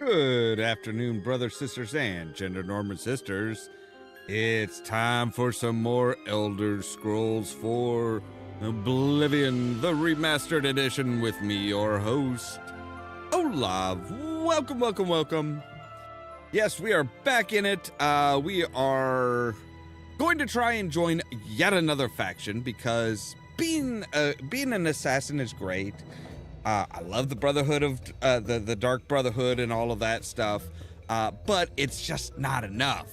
Good afternoon, brothers, sisters, and gender-normal sisters. It's time for some more Elder Scrolls 4 Oblivion, the Remastered Edition with me, your host, Ollamh. Welcome, welcome, welcome. Yes, we are back in it. We are going to try and join yet another faction because being an assassin is great. I love the Brotherhood of the Dark Brotherhood and all of that stuff, but it's just not enough.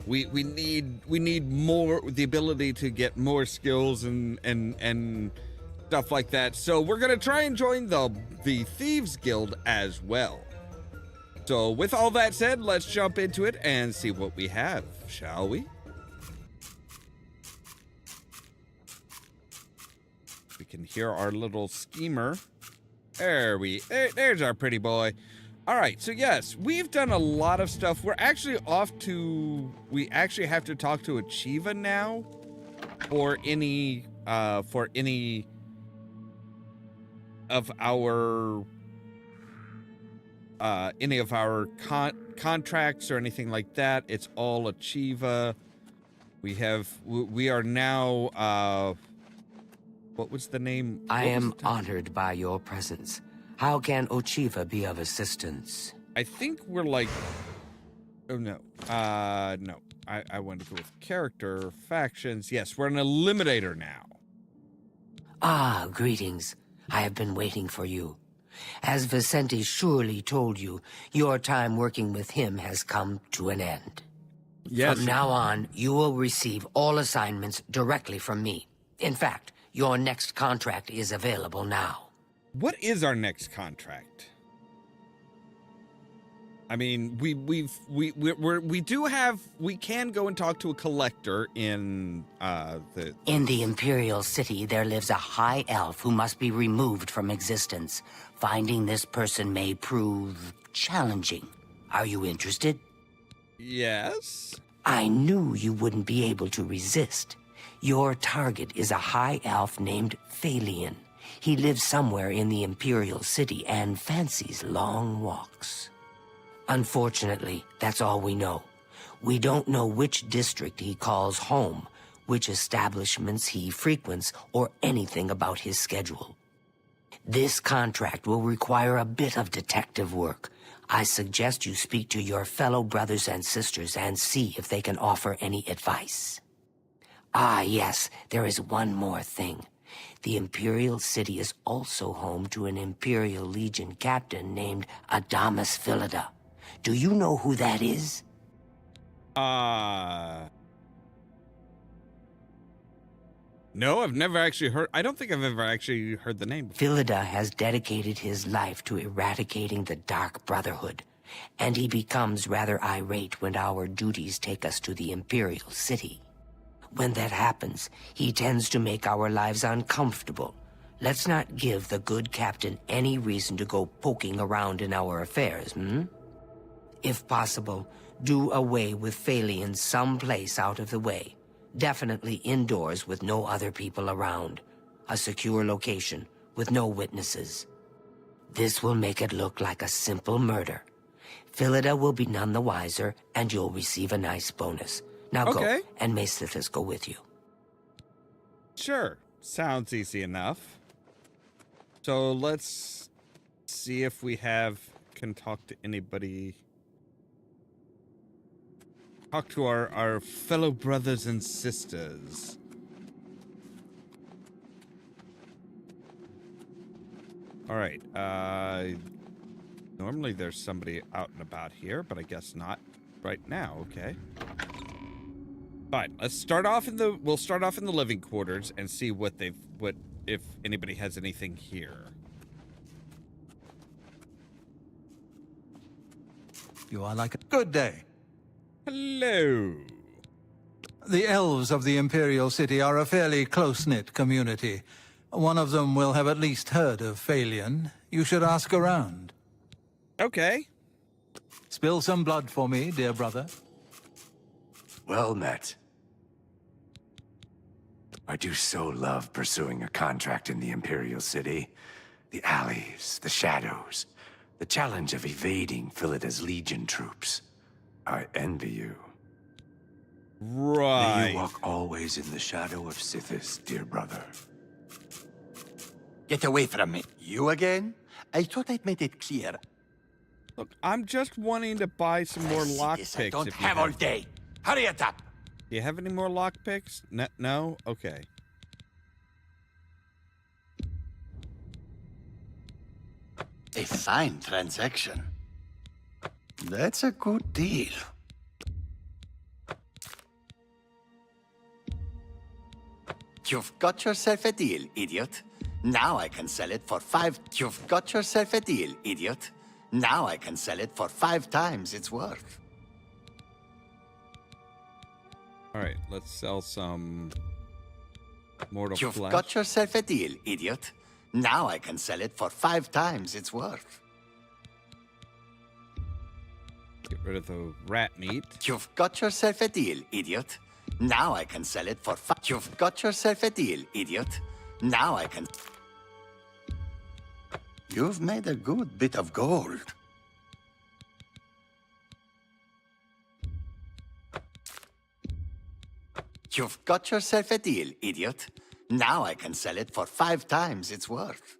We need more, the ability to get more skills and stuff like that. So we're gonna try and join the Thieves Guild as well. So with all that said, let's jump into it and see what we have, shall we? We can hear our little schemer. There's our pretty boy. All right, so yes, we've done a lot of stuff. We're actually we actually have to talk to Achieva now for any of our contracts or anything like that. It's all Achieva. We are now, what was the name? I am honored by your presence. How can Ochiva be of assistance? I think we're like... Oh, no. No. I wanted to go with character, factions. Yes, we're an eliminator now. Ah, greetings. I have been waiting for you. As Vicente surely told you, your time working with him has come to an end. Yes. From now on, you will receive all assignments directly from me. In fact, your next contract is available now. What is our next contract? I mean, we can go and talk to a collector in In the Imperial City, there lives a high elf who must be removed from existence. Finding this person may prove challenging. Are you interested? Yes. I knew you wouldn't be able to resist. Your target is a high elf named Phalion. He lives somewhere in the Imperial City and fancies long walks. Unfortunately, that's all we know. We don't know which district he calls home, which establishments he frequents, or anything about his schedule. This contract will require a bit of detective work. I suggest you speak to your fellow brothers and sisters and see if they can offer any advice. Ah, yes, there is one more thing. The Imperial City is also home to an Imperial Legion captain named Adamus Philida. Do you know who that is? No, I've never actually heard. I don't think I've ever actually heard the name before. Philida has dedicated his life to eradicating the Dark Brotherhood, and he becomes rather irate when our duties take us to the Imperial City. When that happens, he tends to make our lives uncomfortable. Let's not give the good captain any reason to go poking around in our affairs, If possible, do away with Phalion someplace out of the way. Definitely indoors with no other people around. A secure location with no witnesses. This will make it look like a simple murder. Philida will be none the wiser, and you'll receive a nice bonus. Now Okay. go, and may Sithis go with you. Sure. Sounds easy enough. So let's see if we can talk to anybody. Talk to our fellow brothers and sisters. All right. Normally there's somebody out and about here, but I guess not right now. Okay. Fine. We'll start off in the living quarters and see if anybody has anything here. You are like a good day. Hello. The elves of the Imperial City are a fairly close-knit community. One of them will have at least heard of Phalion. You should ask around. Okay. Spill some blood for me, dear brother. Well met. I do so love pursuing a contract in the Imperial City. The alleys, the shadows, The challenge of evading Philida's Legion troops. I envy you. May Right. you walk always in the shadow of Sithis, dear brother. Get away from me. You again? I thought I'd made it clear. Look, I'm just wanting to buy some more I see this I lockpicks. don't if you have all day. Hurry it up. Do you have any more lockpicks? No? Okay. A fine transaction. That's a good deal. You've got yourself a deal, idiot. Now I can sell it for 5. You've got yourself a deal, idiot. Now I can sell it for 5 times its worth. All right, let's sell some mortal You've flesh. got yourself a deal, idiot. Now I can sell it for 5 times its worth. Get rid of the rat meat. You've got yourself a deal, idiot. Now I can sell it for 5. You've got yourself a deal, idiot. Now I can... You've made a good bit of gold. You've got yourself a deal, idiot. Now I can sell it for 5 times its worth.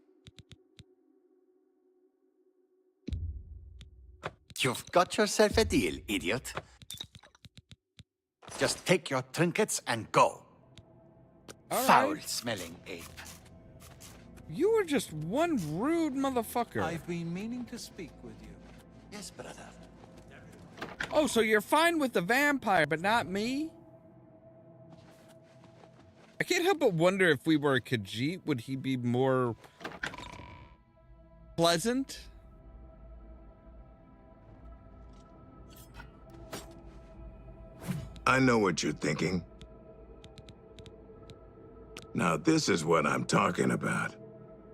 You've got yourself a deal, idiot. Just take your trinkets and go. All right. Foul-smelling ape. You are just one rude motherfucker. I've been meaning to speak with you. Yes, brother. Oh, so you're fine with the vampire, but not me? I can't help but wonder if we were a Khajiit, would he be more pleasant? I know what you're thinking. Now this is what I'm talking about.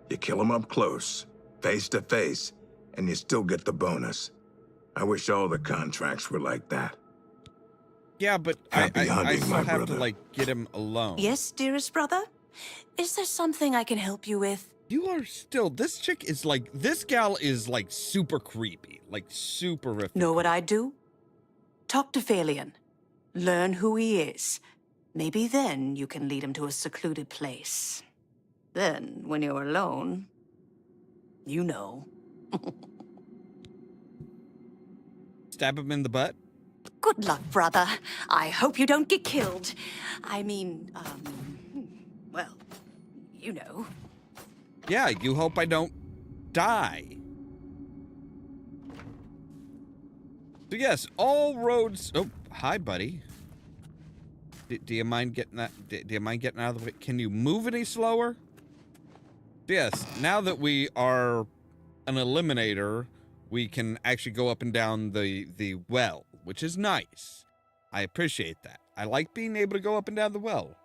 You kill him up close, face to face, and you still get the bonus. I wish all the contracts were like that. Yeah, but Happy I hunting, still my have to, brother. like, get him alone. Yes, dearest brother? Is there something I can help you with? You are still, this chick is like, this gal is like super creepy, like super horrific. Know what I'd do? Talk to Phalion. Learn who he is. Maybe then you can lead him to a secluded place. Then, when you're alone, you know. Stab him in the butt? Good luck, brother. I hope you don't get killed. I mean, well, you know. Yeah, you hope I don't die. So yes, all roads... Oh, hi, buddy. Do you mind getting that? Do you mind getting out of the way? Can you move any slower? Yes, now that we are an eliminator, we can actually go up and down the well, which is nice. I appreciate that. I like being able to go up and down the well.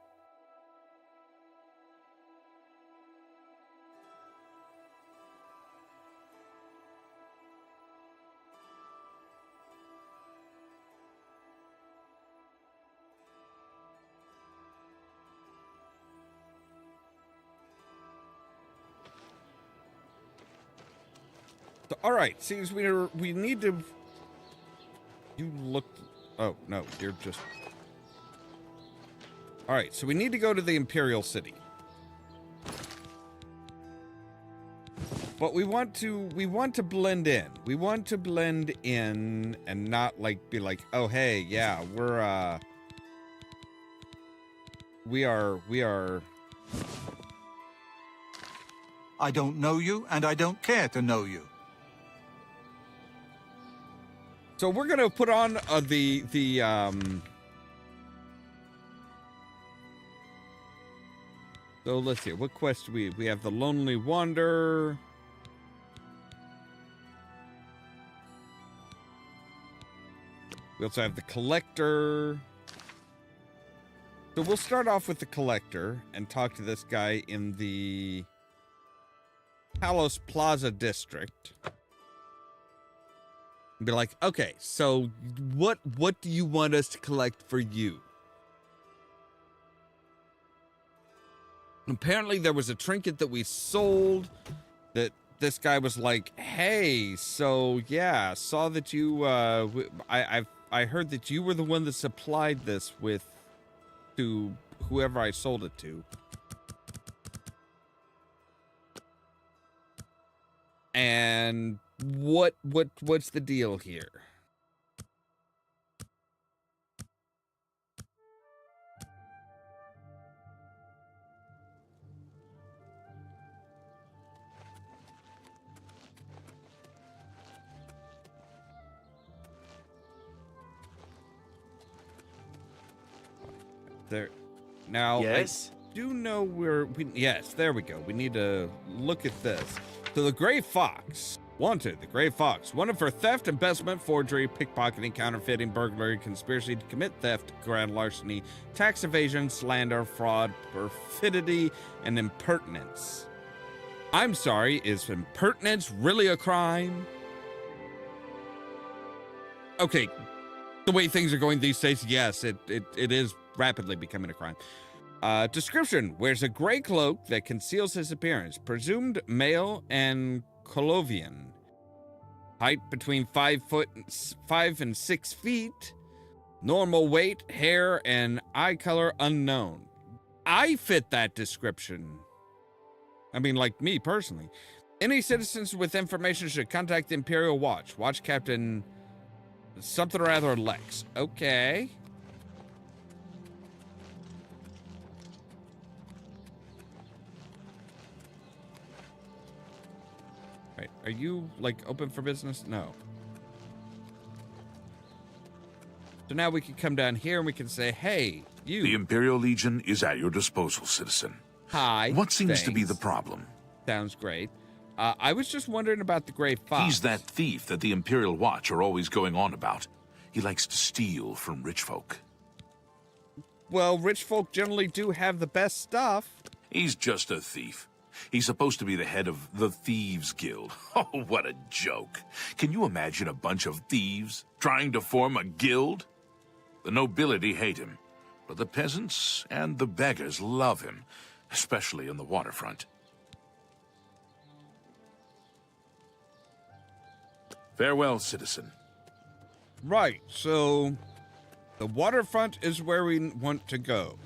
So, all right, seems we need to. You look. Oh no, you're just. All right, so we need to go to the Imperial City, but we want to blend in. We want to blend in and not like be like, oh hey, yeah, we are. I don't know you, and I don't care to know you. So we're gonna put on So let's see, what quest we have the Lonely Wanderer. We also have the Collector. So we'll start off with the Collector and talk to this guy in the Palos Plaza district. And be like, okay, so what do you want us to collect for you? Apparently there was a trinket that we sold that this guy was like, hey, so yeah, saw that you, I heard that you were the one that supplied this to whoever I sold it to. And what's the deal here? There. Now, Yes? I do know yes, there we go. We need to look at this. So the Gray Fox. Wanted, the Gray Fox. Wanted for theft, embezzlement, forgery, pickpocketing, counterfeiting, burglary, conspiracy to commit theft, grand larceny, tax evasion, slander, fraud, perfidy, and impertinence. I'm sorry, is impertinence really a crime? Okay, the way things are going these days, yes, it is rapidly becoming a crime. Description: wears a gray cloak that conceals his appearance. Presumed male and Colovian. Height between 5 and 6 feet. Normal weight, hair, and eye color unknown. I fit that description. I mean, like me personally. Any citizens with information should contact the Imperial Watch. Watch Captain something or other Lex. Okay. Right, are you, like, open for business? No. So now we can come down here and we can say, hey, you. The Imperial Legion is at your disposal, citizen. Hi. What seems to be thanks. the problem? Sounds great. I was just wondering about the Gray Fox. He's that thief that the Imperial Watch are always going on about. He likes to steal from rich folk. Well, rich folk generally do have the best stuff. He's just a thief. He's supposed to be the head of the Thieves Guild. Oh, what a joke. Can you imagine a bunch of thieves trying to form a guild? The nobility hate him, but the peasants and the beggars love him, especially in the waterfront. Farewell, citizen. Right, so the waterfront is where we want to go.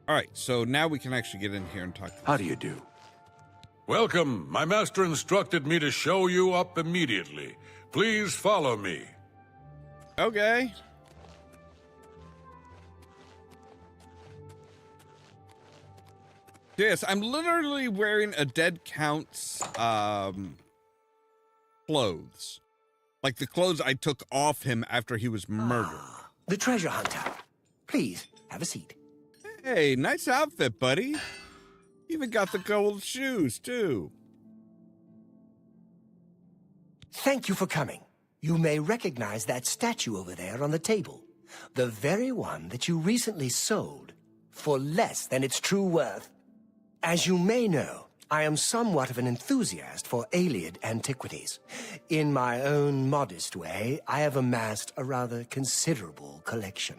All right, so now we can actually get in here and talk. How do you do? Welcome. My master instructed me to show you up immediately. Please follow me. Okay. Yes, I'm literally wearing a dead count's clothes. Like the clothes I took off him after he was murdered. The treasure hunter. Please, have a seat. Hey, nice outfit, buddy. Even got the gold shoes, too. Thank you for coming. You may recognize that statue over there on the table. The very one that you recently sold for less than its true worth. As you may know, I am somewhat of an enthusiast for Ayleid antiquities. In my own modest way, I have amassed a rather considerable collection.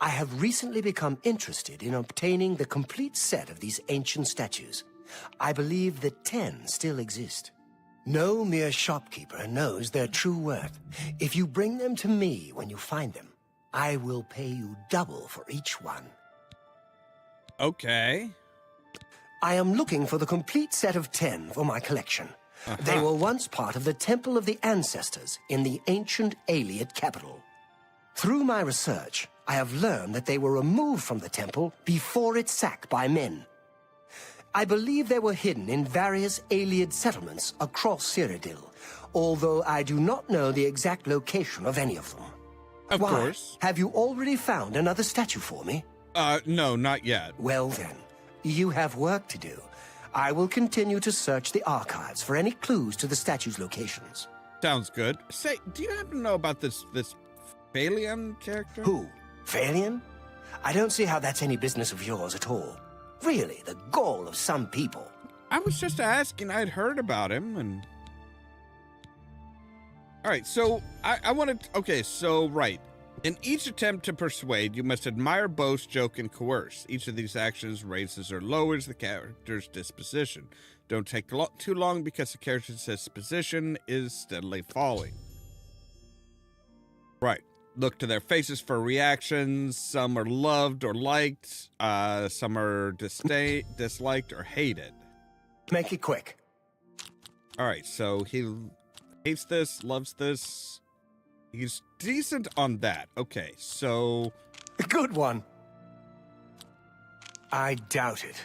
I have recently become interested in obtaining the complete set of these ancient statues. I believe that 10 still exist. No mere shopkeeper knows their true worth. If you bring them to me when you find them, I will pay you double for each one. Okay. I am looking for the complete set of 10 for my collection. They were once part of the Temple of the Ancestors in the ancient Ayleid capital. Through my research, I have learned that they were removed from the temple before its sack by men. I believe they were hidden in various Ayleid settlements across Cyrodiil, although I do not know the exact location of any of them. Of Why? course. Have you already found another statue for me? No, not yet. Well then, you have work to do. I will continue to search the archives for any clues to the statue's locations. Sounds good. Say, do you happen to know about this Phalian character? Who? Phalian? I don't see how that's any business of yours at all. Really, the gall of some people. I was just asking. I'd heard about him, and... All right, so I wanted... Okay, so, right. In each attempt to persuade, you must admire, boast, joke, and coerce. Each of these actions raises or lowers the character's disposition. Don't take too long because the character's disposition is steadily falling. Right. Look to their faces for reactions. Some are loved or liked. Some are disliked or hated. Make it quick. All right, so he hates this, loves this. He's decent on that. Okay, so... Good one. I doubt it.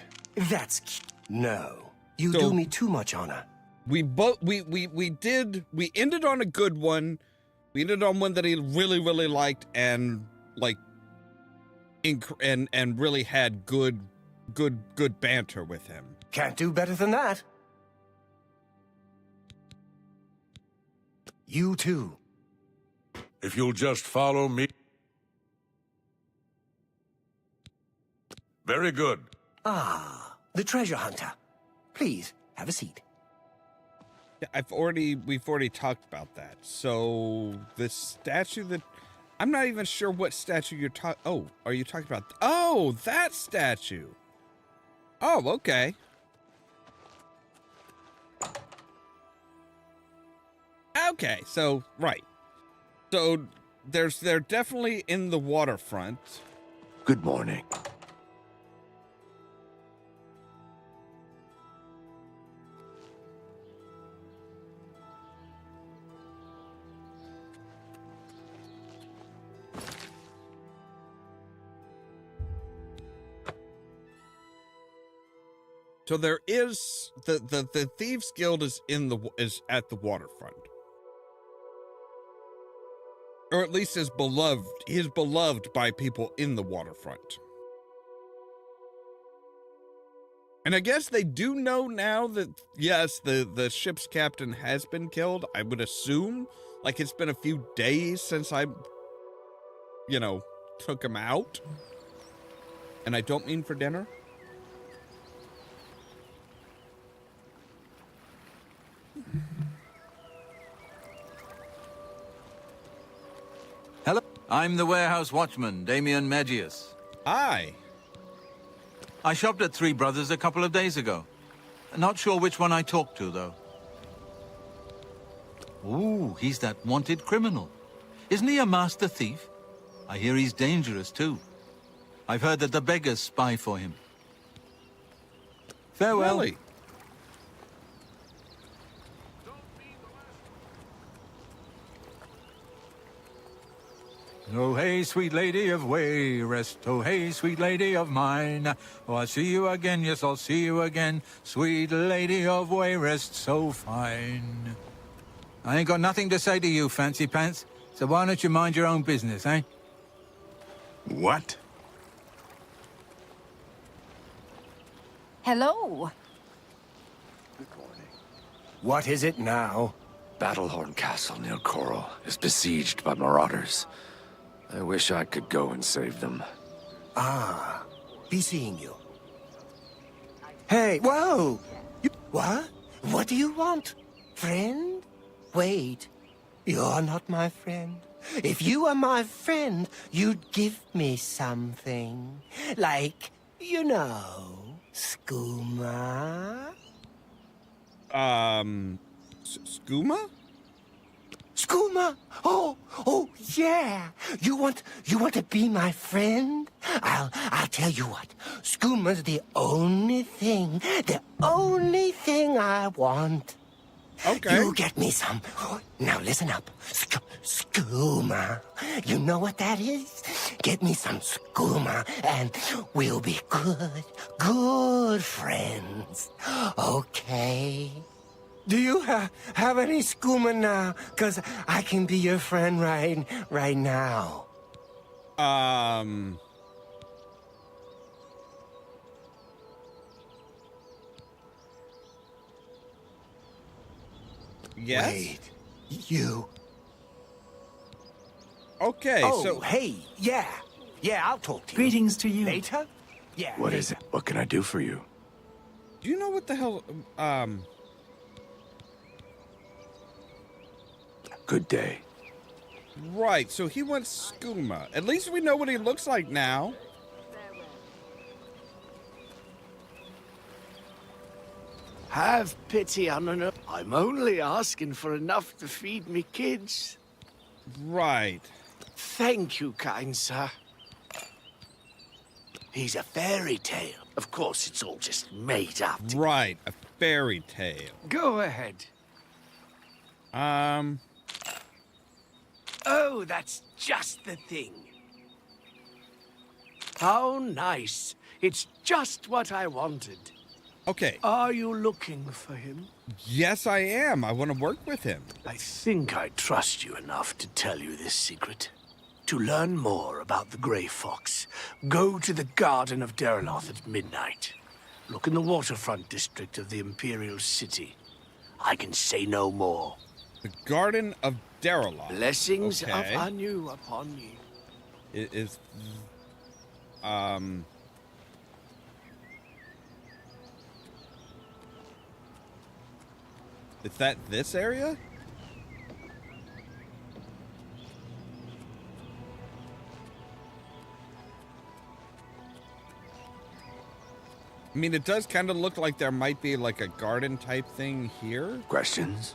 That's... No. You do me too much honor. We ended on a good one. We ended on one that he really, really liked and and really had good banter with him. Can't do better than that. You too. If you'll just follow me. Very good. Ah, the treasure hunter. Please, have a seat. Yeah, we've already talked about that. So the statue that I'm not even sure what statue you're talking. Oh, are you talking about? Oh, that statue. Oh, okay. Okay, so right. So they're definitely in the waterfront. Good morning. So there is the Thieves Guild is at the waterfront. Or at least is beloved. He is beloved by people in the waterfront. And I guess they do know now that, yes, the ship's captain has been killed. I would assume. Like, it's been a few days since I, took him out. And I don't mean for dinner. Hello, I'm the warehouse watchman, Damien Magius. Hi. I shopped at Three Brothers a couple of days ago. Not sure which one I talked to, though. Ooh, he's that wanted criminal. Isn't he a master thief? I hear he's dangerous, too. I've heard that the beggars spy for him. Farewell. Really? Oh, hey, sweet lady of Wayrest. Oh, hey, sweet lady of mine. Oh, I'll see you again. Yes, I'll see you again. Sweet lady of Wayrest, so fine. I ain't got nothing to say to you, fancy pants. So why don't you mind your own business, eh? What? Hello. Good morning. What is it now? Battlehorn Castle near Coral is besieged by marauders. I wish I could go and save them. Ah, be seeing you. Hey, whoa! What? What do you want? Friend? Wait, you're not my friend. If you were my friend, you'd give me something. Like, skooma? Skooma? Skooma? Oh, yeah. You want to be my friend? I'll tell you what. Skooma's the only thing I want. Okay. You get me some. Now listen up. Skooma. You know what that is? Get me some skooma and we'll be good friends. Okay? Do you have any skooma now? 'Cause I can be your friend right now. Yes. Wait, you. Okay, Oh, so hey, yeah, I'll talk to you. Greetings to you. Later? Yeah. What is it? What can I do for you? do you know what the hell? Good day. Right, so he wants skooma. At least we know what he looks like now. Have pity on an... I'm only asking for enough to feed me kids. Right. Thank you, kind sir. He's a fairy tale. Of course, it's all just made up. Right, a fairy tale. Go ahead. Oh, that's just the thing. How nice. It's just what I wanted. Okay. Are you looking for him? Yes, I am. I want to work with him. I think I trust you enough to tell you this secret. To learn more about the Grey Fox, go to the Garden of Derloth at midnight. Look in the waterfront district of the Imperial City. I can say no more. The Garden of Derloth. Blessings Okay. of Anu upon you. It is... Is that this area? I mean, it does kind of look like there might be like a garden type thing here. Questions?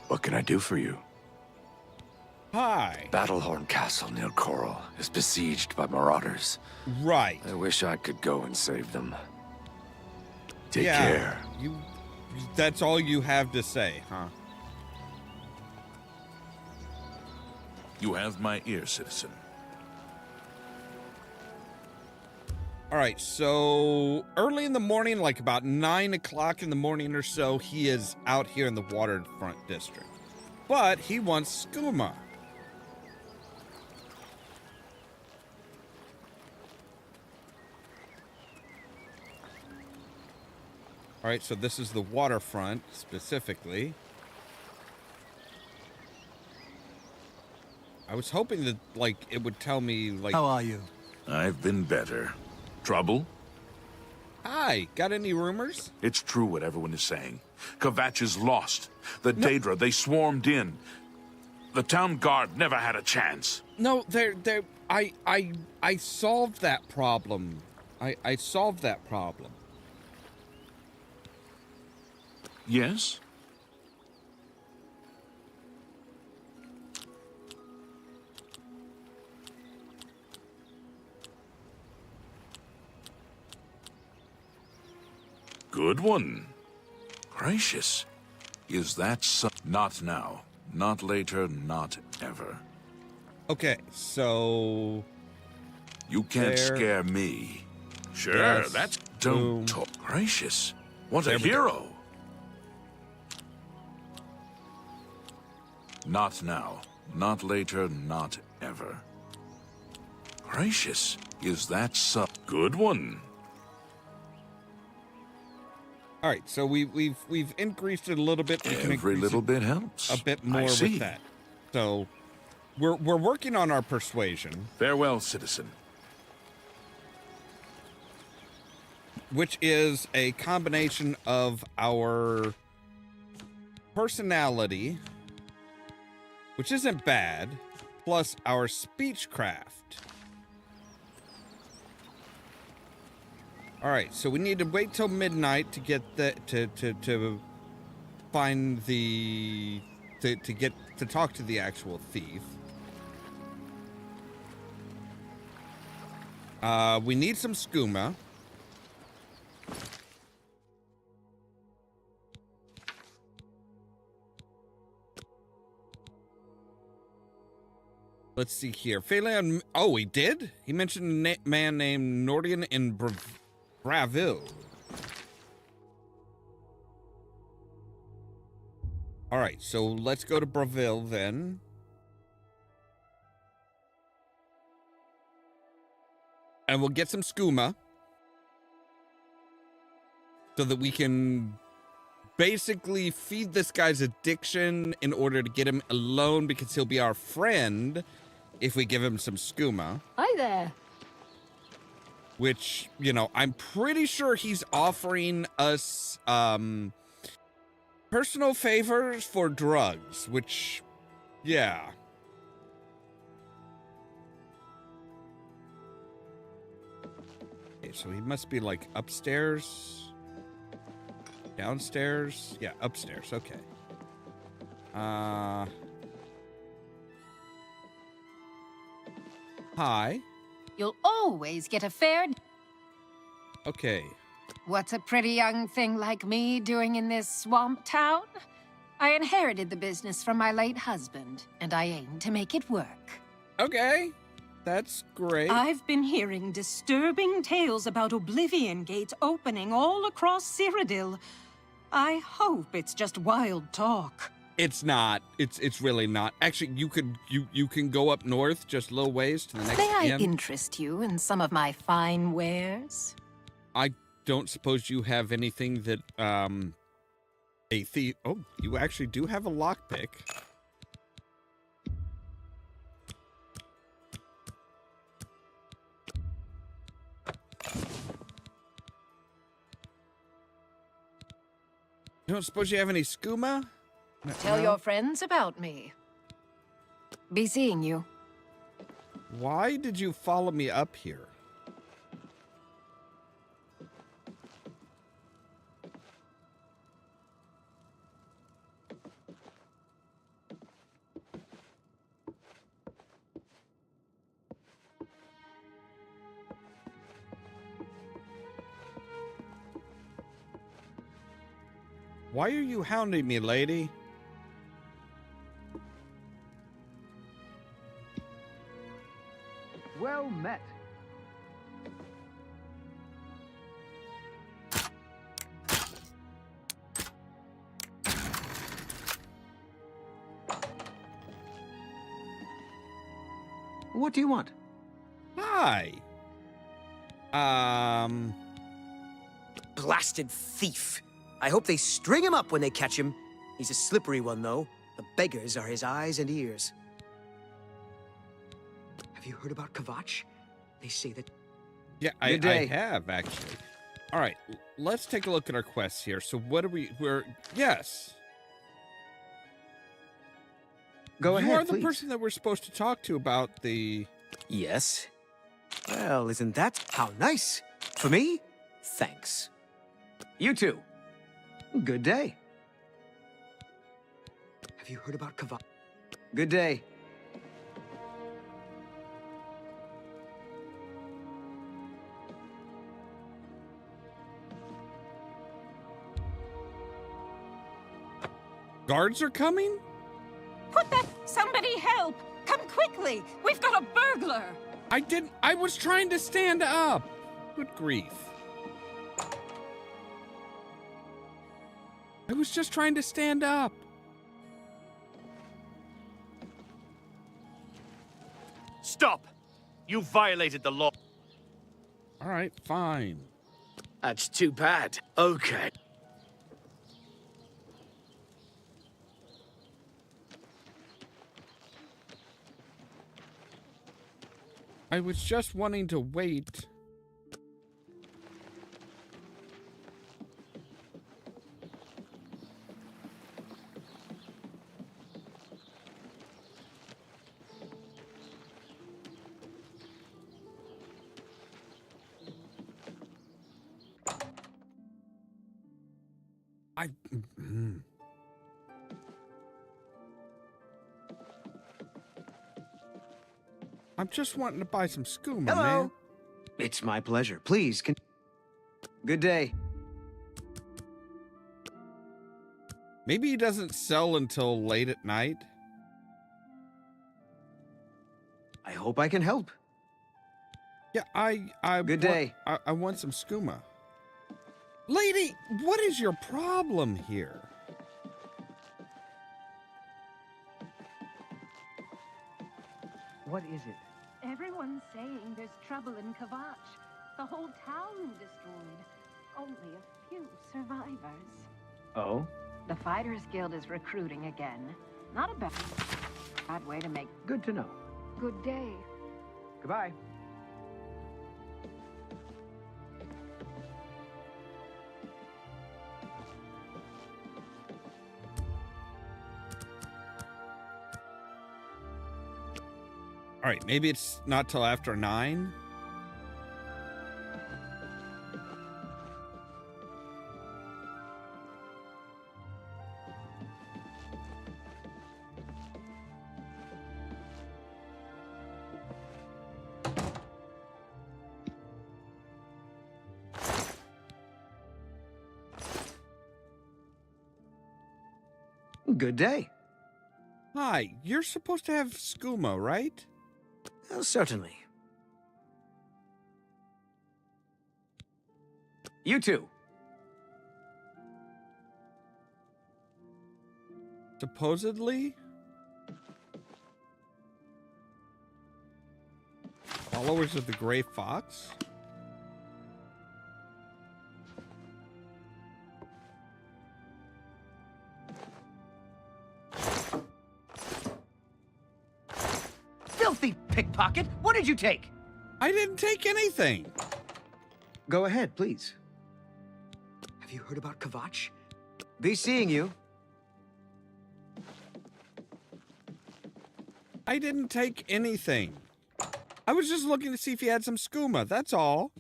What can I do for you? Hi. Battlehorn Castle near Coral is besieged by marauders. Right. I wish I could go and save them. Take Yeah, care. That's all you have to say, huh? You have my ear, citizen. All right, so early in the morning, like about 9 o'clock in the morning or so, he is out here in the waterfront district. But he wants skooma. All right, so this is the waterfront specifically. I was hoping that, like, it would tell me, like... How are you? I've been better. Trouble? Hi, got any rumors? It's true what everyone is saying. Kvatch is lost. The Daedra, they swarmed in. The town guard never had a chance. No, I solved that problem. I solved that problem. Yes? Good one. Gracious. Is that so? Not now. Not later, not ever. Okay, so... You can't There. scare me. Sure, Yes. that's... Boom. Don't talk. Gracious. What There a we go. hero. Not now. Not later, not ever. Gracious. Is that so? Good one. All right, so we've increased it a little bit. We can Every increase little it bit helps. a bit I more see. with that. So we're working on our persuasion, Farewell, citizen. which is a combination of our personality, which isn't bad, plus our speechcraft. All right, so we need to wait till midnight to get the to find the to get to talk to the actual thief. We need some skooma. Let's see here. Phaleon. Oh, he did? He mentioned a man named Nordian in Braville. All right, so let's go to Braville then. And we'll get some skooma so that we can basically feed this guy's addiction in order to get him alone, because he'll be our friend if we give him some skooma. Hi there. Which, you know, I'm pretty sure he's offering us Personal favors for drugs, which, yeah. Okay, so he must be like upstairs, downstairs. Yeah, upstairs. Okay. Hi. You'll always get a fair... Okay. What's a pretty young thing like me doing in this swamp town? I inherited the business from my late husband, and I aim to make it work. Okay. That's great. I've been hearing disturbing tales about Oblivion gates opening all across Cyrodiil. I hope it's just wild talk. It's not. It's really not. Actually, you can go up north just a little ways to the next May I inn. interest you in some of my fine wares? I don't suppose you have anything that a thief. Oh, you actually do have a lockpick. You don't suppose you have any skooma? Tell No? your friends about me. Be seeing you. Why did you follow me up here? Why are you hounding me, lady? Well met. What do you want? Hi. Blasted thief. I hope they string him up when they catch him. He's a slippery one, though. The beggars are his eyes and ears. Have you heard about Kvatch? They say that... Yeah, I have, actually. All right, let's take a look at our quests here. So what are we're... Yes. Go you ahead, are the please. person that we're supposed to talk to about the... Yes? Well, isn't that how nice? For me? Thanks. You too. Good day. Have you heard about Kvatch? Good day. Guards are coming? Put that... Somebody help! Come quickly! We've got a burglar! I was trying to stand up. Good grief. I was just trying to stand up. Stop! You violated the law. All right, fine. That's too bad. Okay. I was just wanting to wait. I'm just wanting to buy some skooma, Hello. man. It's my pleasure. Please, Good day. Maybe he doesn't sell until late at night. I hope I can help. Yeah, Good day. I want some skooma. Lady, what is your problem here? What is it? Everyone's saying there's trouble in Kvatch. The whole town destroyed. Only a few survivors. Oh? The Fighters Guild is recruiting again. Not a bad way to make... Good to know. Good day. Goodbye. All right, maybe it's not till after 9. Good day. Hi, you're supposed to have skooma, right? Certainly. You too. Supposedly? Followers of the Gray Fox? Filthy pickpocket! What did you take? I didn't take anything. Go ahead, please. Have you heard about Kvatch? Be seeing you. I didn't take anything. I was just looking to see if you had some skooma, that's all.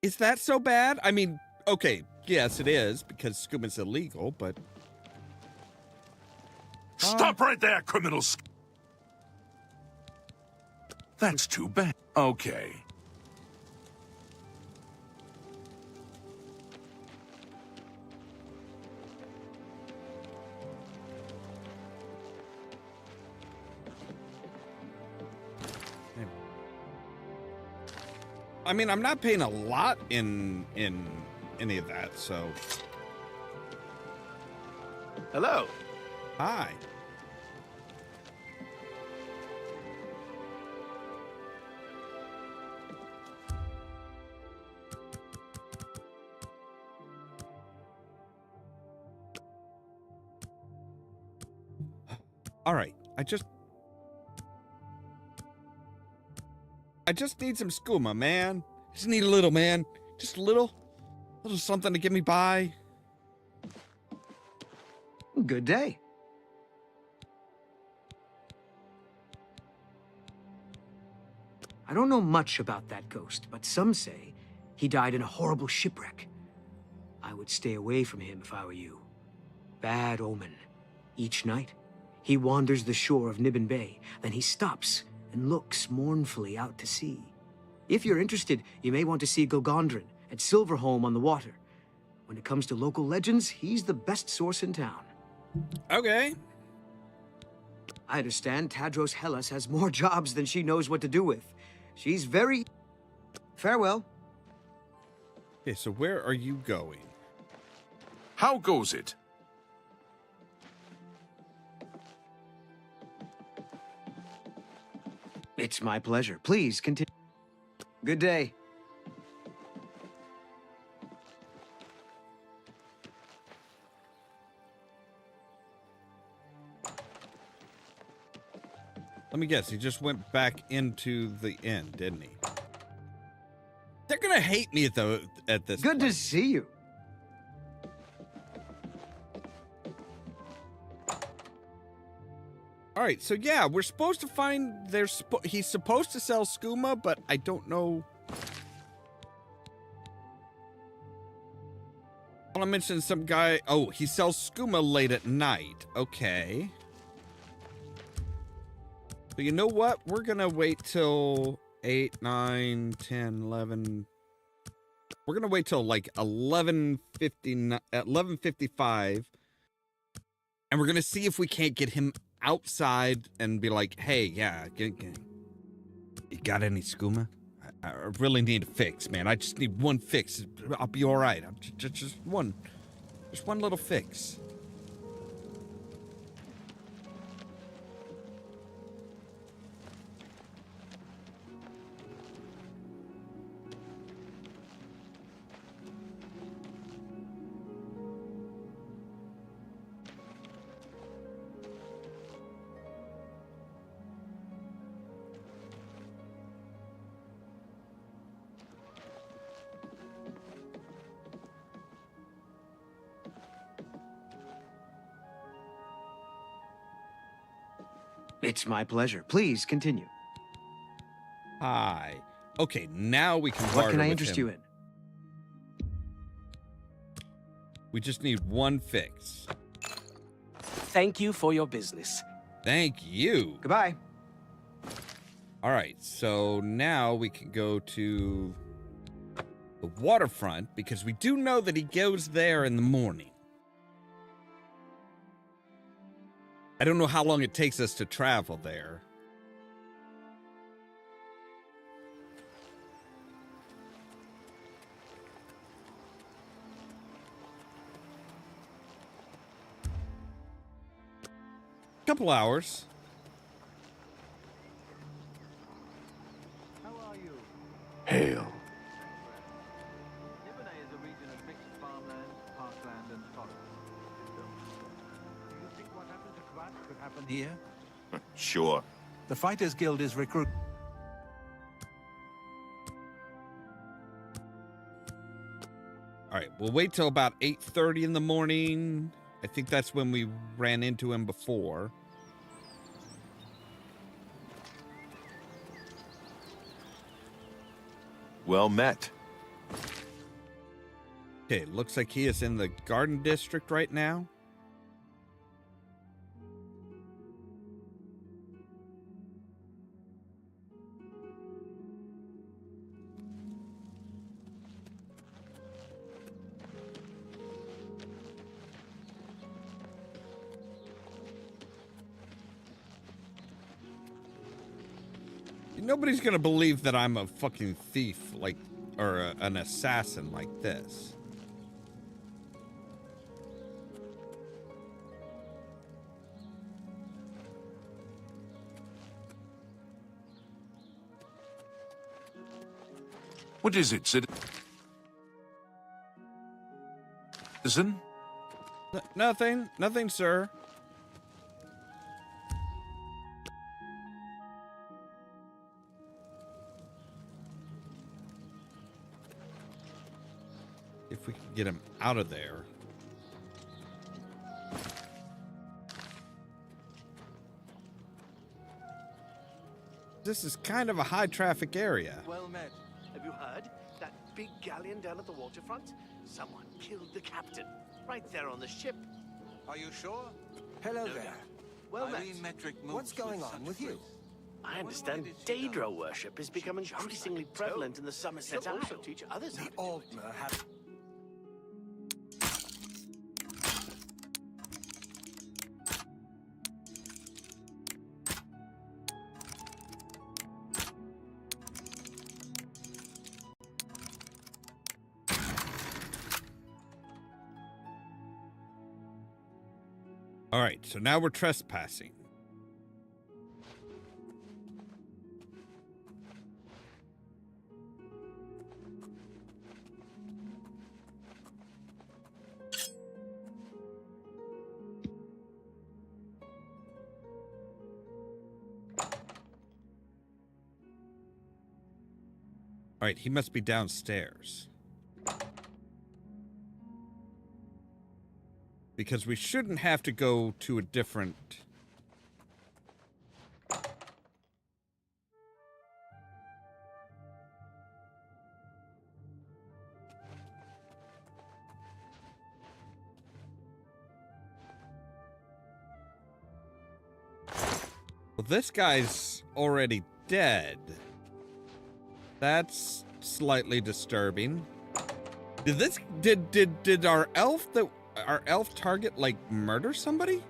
Is that so bad? I mean, okay, yes it is, because skooma's illegal, but... Stop right there, criminal That's too bad. Okay. I mean, I'm not paying a lot in any of that, so... Hello. Hi. All right, I just need some skooma, man. Just need a little, man. Just a little something to get me by. Good day. I don't know much about that ghost, but some say he died in a horrible shipwreck. I would stay away from him if I were you. Bad omen. Each night, he wanders the shore of Nibbin Bay, then he stops and looks mournfully out to sea. If you're interested, you may want to see Gilgondrin at Silverholm on the water. When it comes to local legends, he's the best source in town. Okay. I understand Tadros Hellas has more jobs than she knows what to do with. She's very... Farewell. Okay, so where are you going? How goes it? It's my pleasure. Please continue. Good day. Let me guess, he just went back into the inn, didn't he? They're gonna hate me though at this Good point. to see you. All right, so yeah, we're supposed to find he's supposed to sell skooma, but I don't know. I mentioned some guy. Oh, he sells skooma late at night. Okay. But you know what? We're gonna wait till 8, 9, 10, 11. We're gonna wait till like 11:55, and we're gonna see if we can't get him outside and be like, "Hey, yeah, you got any skooma? I really need a fix, man. I just need one fix. I'll be all right. Just one little fix." It's my pleasure. Please continue. Hi. Okay, now we can What barter can I with interest him. you in? We just need one fix. Thank you for your business. Thank you. Goodbye. All right, so now we can go to the waterfront because we do know that he goes there in the morning. I don't know how long it takes us to travel there. Couple hours. How are you? Hail. Nibonay is a region of mixed farmland, parkland, and forest. Do you think what happened to Kvat could happen here? Sure. The Fighters Guild is recruit. All right, we'll wait till about 8:30 in the morning. I think that's when we ran into him before. Well met. Okay, looks like he is in the Garden District right now. Nobody's gonna believe that I'm a fucking thief, like, or an assassin like this. What is it, citizen? Nothing, sir. If we can get him out of there. This is kind of a high traffic area. Well met. Have you heard? That big galleon down at the waterfront? Someone killed the captain. Right there on the ship. Are you sure? Hello No there. doubt. Well met. Irene Metric moves What's going with on such with you? grace. I understand Daedra worship is becoming increasingly prevalent in the Somerset Isles. Also teach others The Ollamh have... All right, so now we're trespassing. All right, he must be downstairs. Because we shouldn't have to go to a different... Well, this guy's already dead. That's slightly disturbing. Did our elf target, like, murder somebody?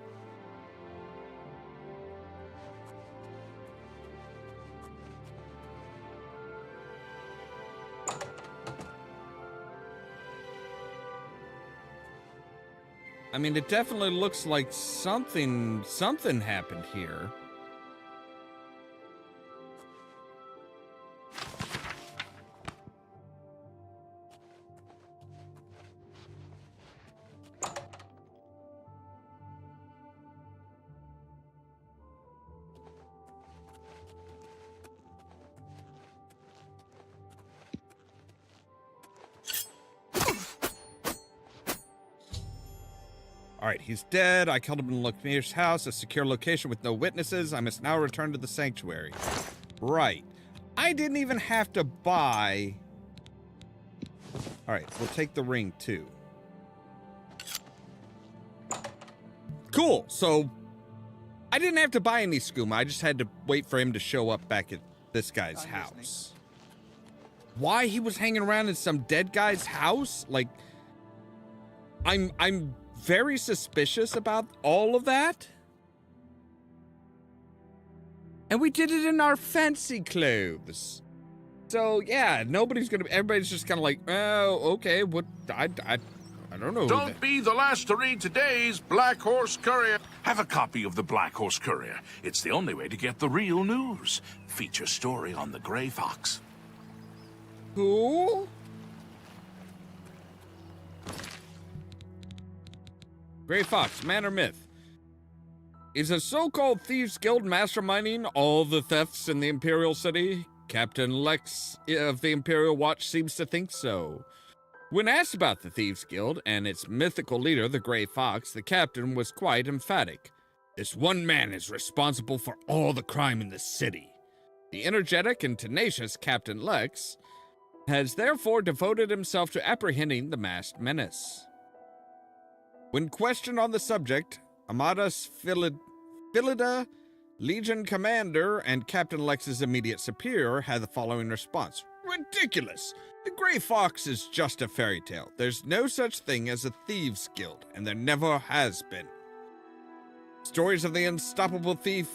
I mean, it definitely looks like something happened here. All right, he's dead. I killed him in Lumire's house, a secure location with no witnesses. I must now return to the sanctuary. Right. I didn't even have to buy... Alright, we'll take the ring too. Cool, so... I didn't have to buy any skooma, I just had to wait for him to show up back at this guy's house. Why he was hanging around in some dead guy's house? Like... I'm very suspicious about all of that. And we did it in our fancy clothes. So, yeah, everybody's just kind of like, oh, okay, what, I don't know. Don't be the last to read today's Black Horse Courier. Have a copy of the Black Horse Courier. It's the only way to get the real news. Feature story on the Gray Fox. Who? Gray Fox, man or myth? Is a so-called Thieves Guild masterminding all the thefts in the Imperial City? Captain Lex of the Imperial Watch seems to think so. When asked about the Thieves Guild and its mythical leader, the Gray Fox, the captain was quite emphatic. This one man is responsible for all the crime in the city. The energetic and tenacious Captain Lex has therefore devoted himself to apprehending the masked menace. When questioned on the subject, Amadas Philida, Legion Commander and Captain Lex's immediate superior, had the following response. Ridiculous! The Gray Fox is just a fairy tale. There's no such thing as a Thieves Guild, and there never has been. Stories of an unstoppable thief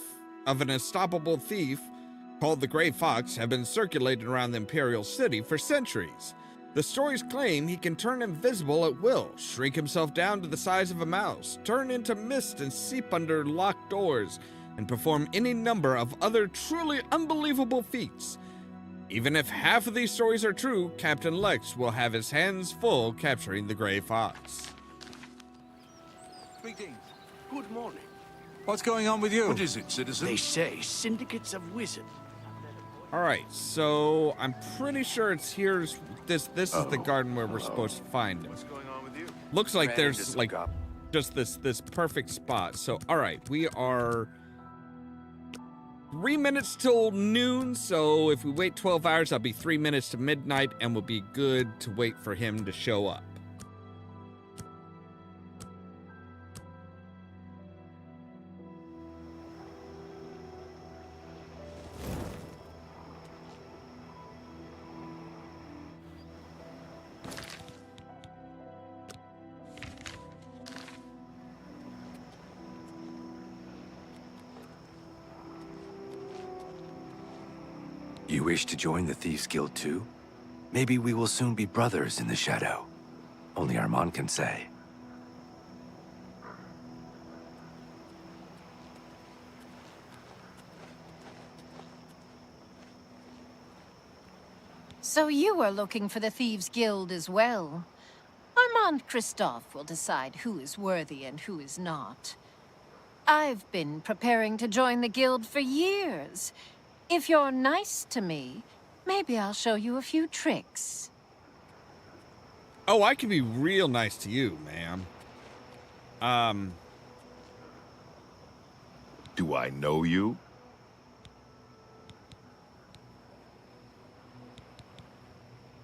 called the Gray Fox have been circulated around the Imperial City for centuries. The stories claim he can turn invisible at will, shrink himself down to the size of a mouse, turn into mist and seep under locked doors, and perform any number of other truly unbelievable feats. Even if half of these stories are true, Captain Lex will have his hands full capturing the Gray Fox. Greetings. Good morning. What's going on with you? What is it, citizen? They say syndicates of wizards. Alright, so I'm pretty sure it's here. This is the garden where we're supposed to find him. What's going on with you? Looks like there's like just this perfect spot. So alright, we are 3 minutes till noon, so if we wait 12 hours, that'll be 3 minutes to midnight, and we'll be good to wait for him to show up. You wish to join the Thieves Guild too? Maybe we will soon be brothers in the shadow. Only Armand can say. So you are looking for the Thieves Guild as well. Armand Christophe will decide who is worthy and who is not. I've been preparing to join the guild for years. If you're nice to me, maybe I'll show you a few tricks. Oh, I can be real nice to you, ma'am. Do I know you?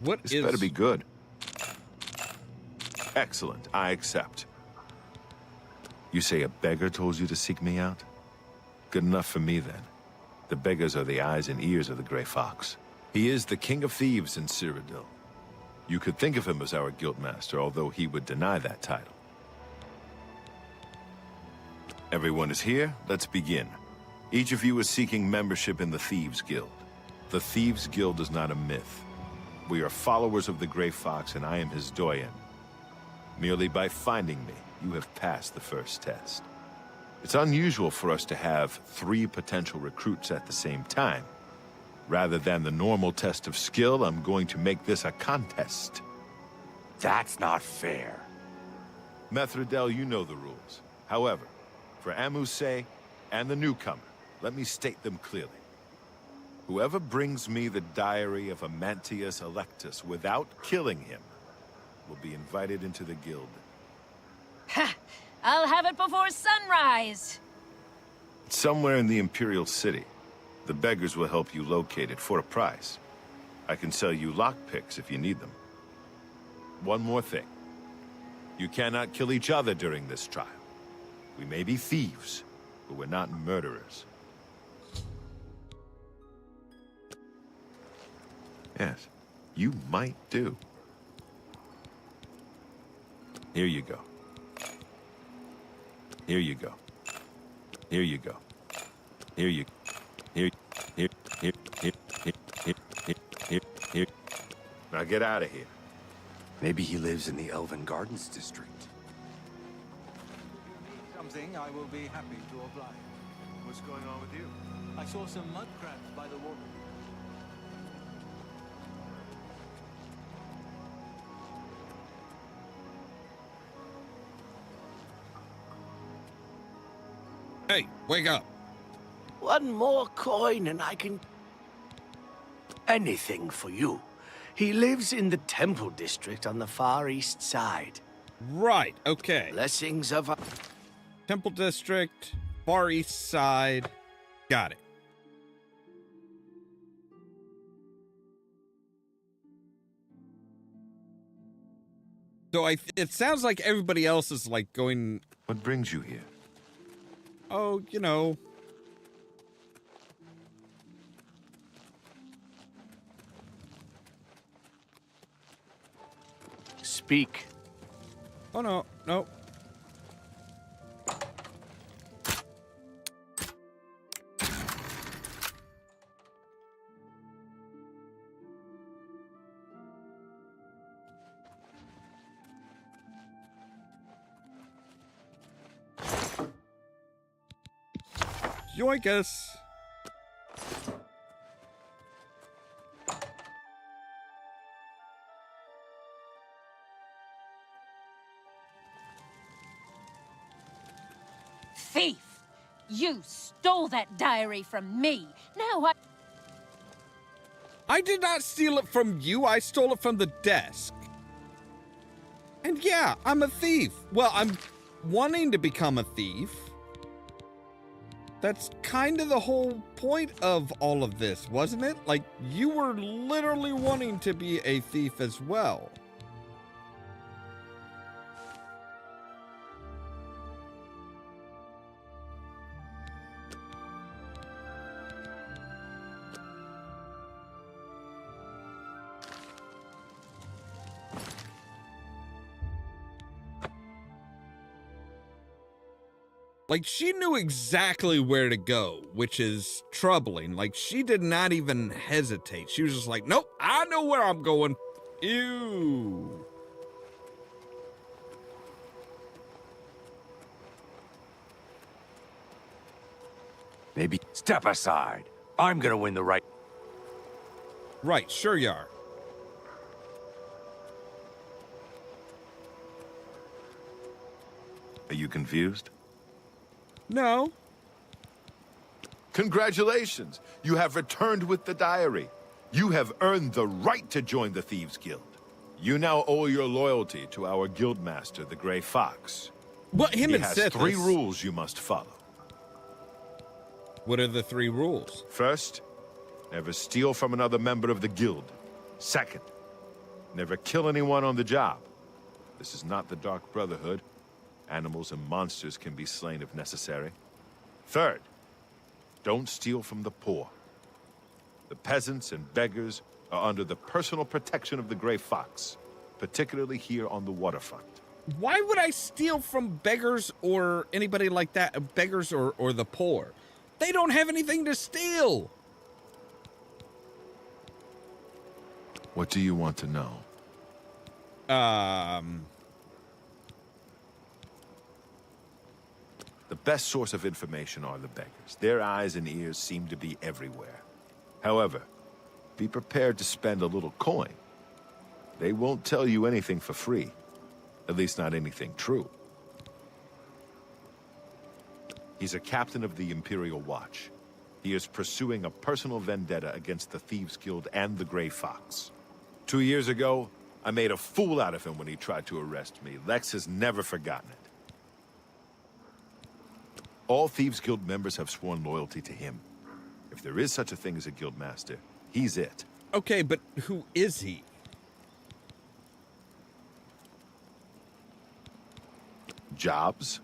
This better be good. Excellent, I accept. You say a beggar told you to seek me out? Good enough for me, then. The beggars are the eyes and ears of the Gray Fox. He is the king of thieves in Cyrodiil. You could think of him as our guildmaster, although he would deny that title. Everyone is here, let's begin. Each of you is seeking membership in the Thieves Guild. The Thieves Guild is not a myth. We are followers of the Gray Fox, and I am his doyen. Merely by finding me, you have passed the first test. It's unusual for us to have 3 potential recruits at the same time. Rather than the normal test of skill, I'm going to make this a contest. That's not fair. Methredel, you know the rules. However, for Amuse and the newcomer, let me state them clearly. Whoever brings me the diary of Amantius Electus without killing him will be invited into the guild. Ha! I'll have it before sunrise. It's somewhere in the Imperial City. The beggars will help you locate it for a price. I can sell you lockpicks if you need them. One more thing. You cannot kill each other during this trial. We may be thieves, but we're not murderers. Yes, you might do. Here you go. Here you go. Here you go. Here you here here here here here here here here. Now get out of here. Maybe he lives in the Elven Gardens district. Something I will be happy to oblige. What's going on with you? I saw some mud crabs by the water. Hey, wake up. One more coin and I can... Anything for you. He lives in the Temple District on the Far East Side. Right, okay. Blessings of... Temple District, Far East Side. Got it. So it sounds like everybody else is like going... What brings you here? Oh, you know... Speak. Oh, no, no. Yoinkers. Thief! You stole that diary from me. Now I did not steal it from you. I stole it from the desk. And yeah, I'm a thief. Well, I'm wanting to become a thief. That's kind of the whole point of all of this, wasn't it? Like, you were literally wanting to be a thief as well. Like, she knew exactly where to go, which is troubling. Like, she did not even hesitate. She was just like, nope, I know where I'm going. Ew. Maybe step aside. I'm gonna win the right. Right, sure you are. Are you confused? No. Congratulations! You have returned with the diary. You have earned the right to join the Thieves Guild. You now owe your loyalty to our guildmaster, the Grey Fox. What, him he and has Seth? three rules you must follow. What are the three rules? First, never steal from another member of the guild. Second, never kill anyone on the job. This is not the Dark Brotherhood. Animals and monsters can be slain if necessary. Third, don't steal from the poor. The peasants and beggars are under the personal protection of the Grey Fox, particularly here on the waterfront. Why would I steal from beggars or anybody like that? Beggars or the poor? They don't have anything to steal. What do you want to know? The best source of information are the beggars. Their eyes and ears seem to be everywhere. However, be prepared to spend a little coin. They won't tell you anything for free. At least not anything true. He's a captain of the Imperial Watch. He is pursuing a personal vendetta against the Thieves Guild and the Grey Fox. 2 years ago, I made a fool out of him when he tried to arrest me. Lex has never forgotten it. All Thieves Guild members have sworn loyalty to him. If there is such a thing as a guild master, he's it. Okay, but who is he? Jobs?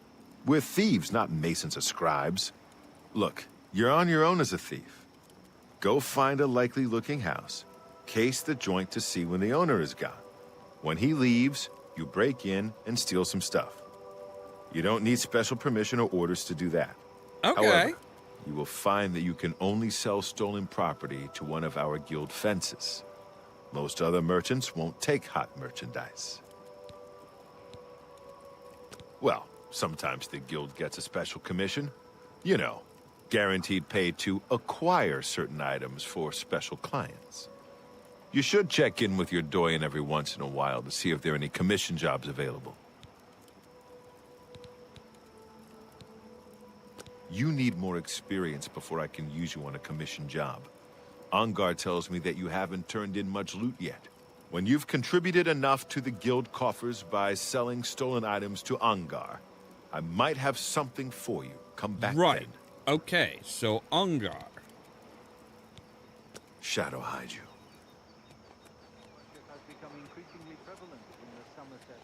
We're thieves, not masons or scribes. Look, you're on your own as a thief. Go find a likely-looking house, case the joint to see when the owner is gone. When he leaves, you break in and steal some stuff. You don't need special permission or orders to do that. Okay. However, you will find that you can only sell stolen property to one of our guild fences. Most other merchants won't take hot merchandise. Well, sometimes the guild gets a special commission. You know, guaranteed pay to acquire certain items for special clients. You should check in with your doyen every once in a while to see if there are any commission jobs available. You need more experience before I can use you on a commission job. Ongar tells me that you haven't turned in much loot yet. When you've contributed enough to the guild coffers by selling stolen items to Ongar, I might have something for you. Come back Right. then. Okay, so Ongar. Shadow hide you. Has become increasingly prevalent in the Somerset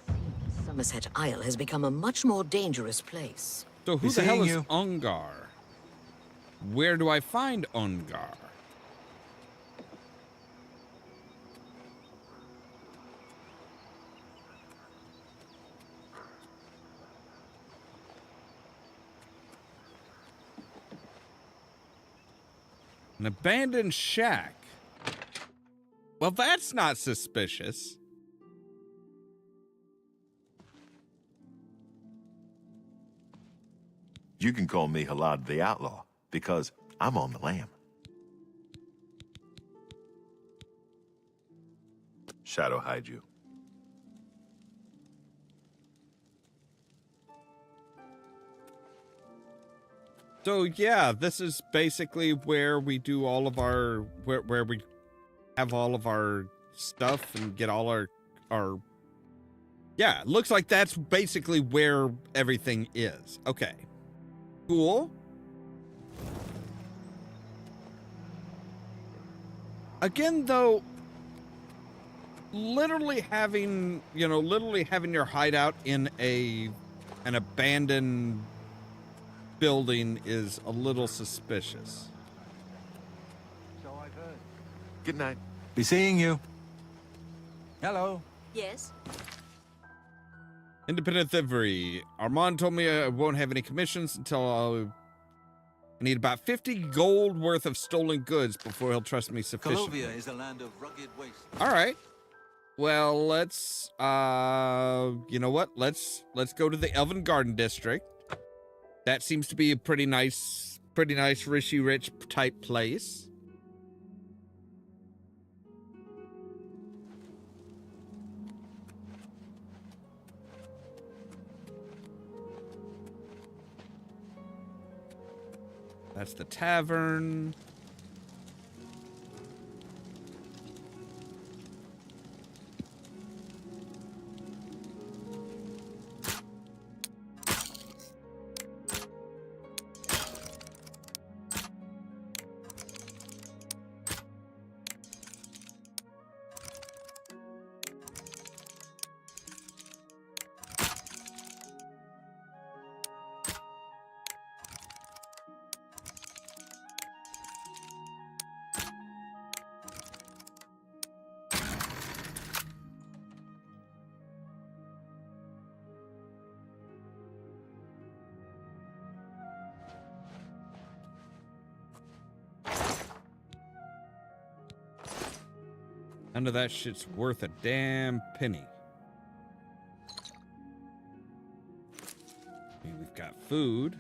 Isle. Somerset Isle has become a much more dangerous place. So who the hell is Ongar? Where do I find Ongar? An abandoned shack. Well, that's not suspicious. You can call me Halad the Outlaw, because I'm on the lam. Shadow hide you. So yeah, this is basically where we do all of our where we have all of our stuff and get all our yeah, it looks like that's basically where everything is. Okay. Cool. Again though, literally having your hideout in an abandoned building is a little suspicious. So I've heard. Good night. Be seeing you. Hello. Yes? Independent thievery. Armand told me I won't have any commissions until I need about 50 gold worth of stolen goods before he'll trust me sufficiently. Oblivion is a land of rugged waste. All right. Well, let's you know what? Let's go to the Elven Garden District. That seems to be a pretty nice Rishi Rich type place. That's the tavern. None of that shit's worth a damn penny. We've got food.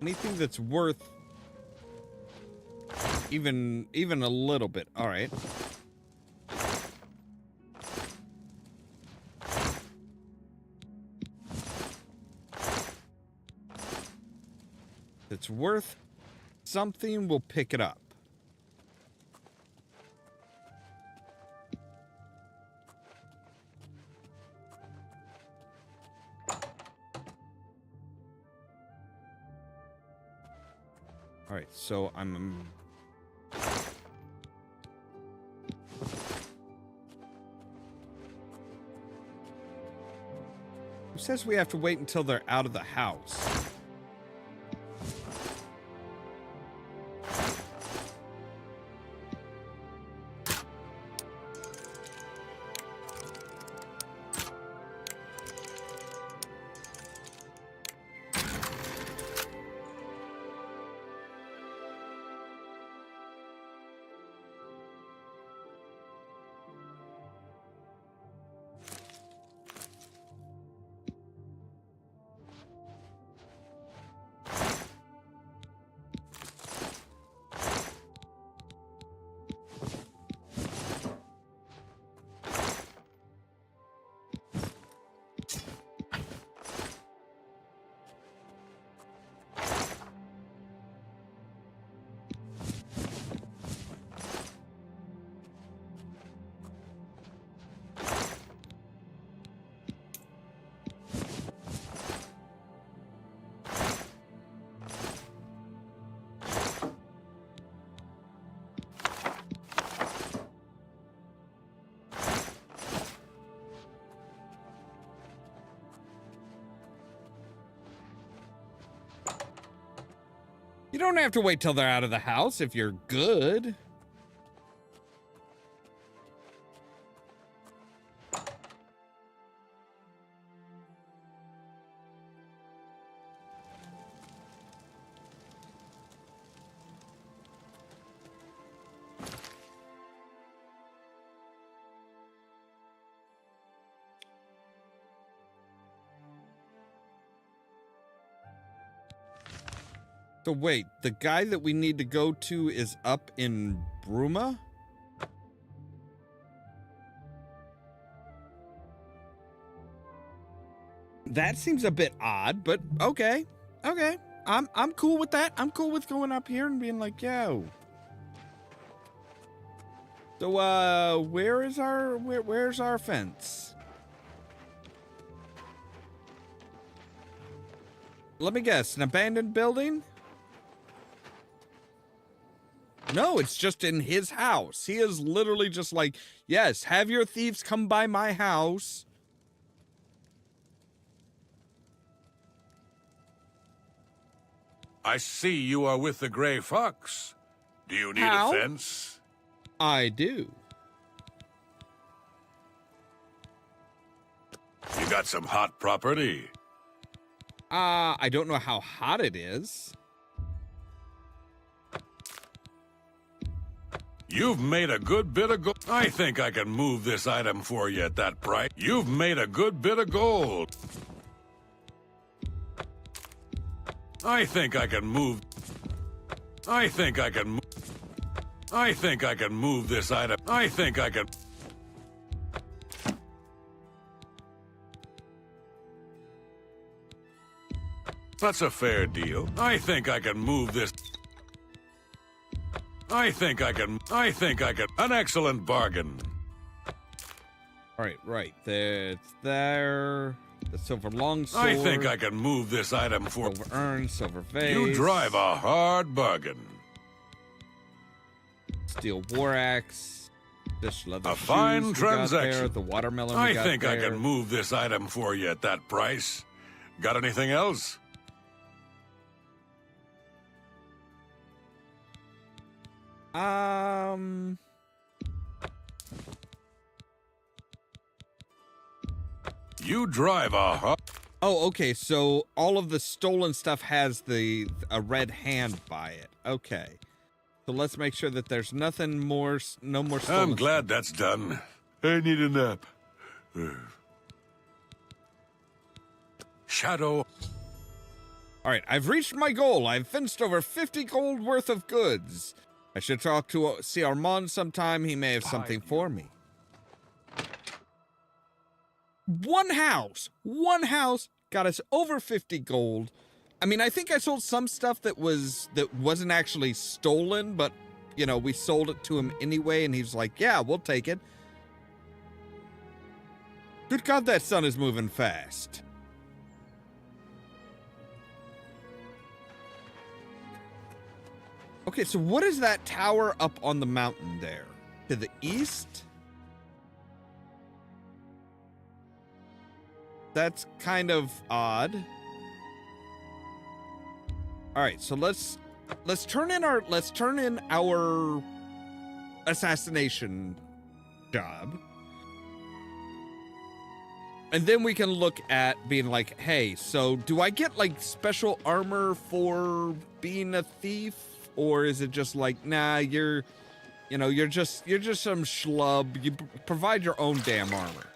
Anything that's worth even a little bit. All right. It's worth something, we'll pick it up. All right, so I'm Who says we have to wait until they're out of the house? You don't have to wait till they're out of the house if you're good. So wait, the guy that we need to go to is up in Bruma? That seems a bit odd, but okay. Okay. I'm cool with that. I'm cool with going up here and being like, yo. So where's our fence? Let me guess, an abandoned building? No, it's just in his house. He is literally just like, yes, have your thieves come by my house. I see you are with the Gray Fox. Do you need How? a fence? I do. You got some hot property. I don't know how hot it is. You've made a good bit of gold. I think I can move this item for you at that price. You've made a good bit of gold. I think I can move. I think I can move this item. I think I can. That's a fair deal. I think I can move this. I think I can. An excellent bargain. All right, right. It's there. The silver longsword. I think I can move this item for. Silver urn, silver vase. You drive a hard bargain. Steel war axe. Fish leather A shoes fine we got transaction. there, the watermelon we I got think there. I can move this item for you at that price. Got anything else? You drive a Oh, okay. So all of the stolen stuff has a red hand by it. Okay. So let's make sure that there's nothing more, no more stolen I'm glad that's done. I need a nap. Shadow. All right, I've reached my goal. I've fenced over 50 gold worth of goods. I should talk to see Armand sometime. He may have something for me. One house got us over 50 gold. I mean, I think I sold some stuff that wasn't actually stolen, but you know, we sold it to him anyway, and he's like, "Yeah, we'll take it." Good God, that sun is moving fast. Okay, so what is that tower up on the mountain there? To the east? That's kind of odd. All right, so let's turn in our assassination job. And then we can look at being like, "Hey, so do I get like special armor for being a thief? Or is it just like, nah, you're just some schlub. You provide your own damn armor."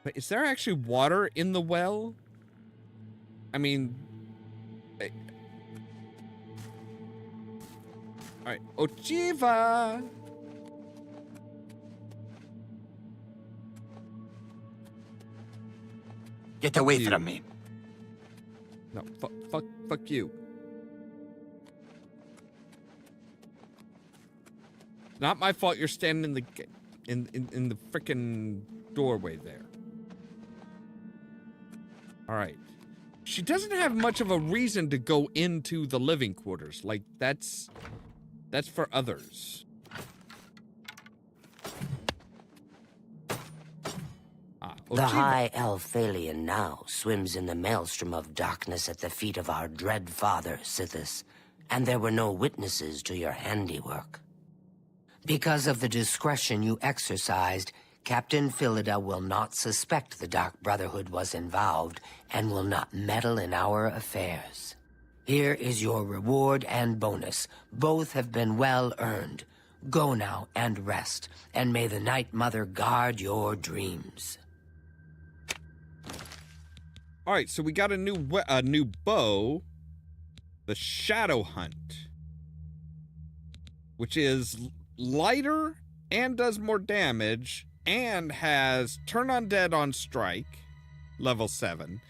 But is there actually water in the well? I mean, all right, Ochiva. Get away from me. No, fuck you. Not my fault you're standing in the frickin' doorway there. All right. She doesn't have much of a reason to go into the living quarters. Like, that's for others. The High Elf Phalion now swims in the maelstrom of darkness at the feet of our dread father, Sithis, and there were no witnesses to your handiwork. Because of the discretion you exercised, Captain Philida will not suspect the Dark Brotherhood was involved and will not meddle in our affairs. Here is your reward and bonus. Both have been well earned. Go now and rest, and may the Night Mother guard your dreams. All right, so we got a new bow, the Shadow Hunt, which is lighter and does more damage and has turn undead on strike, level 7,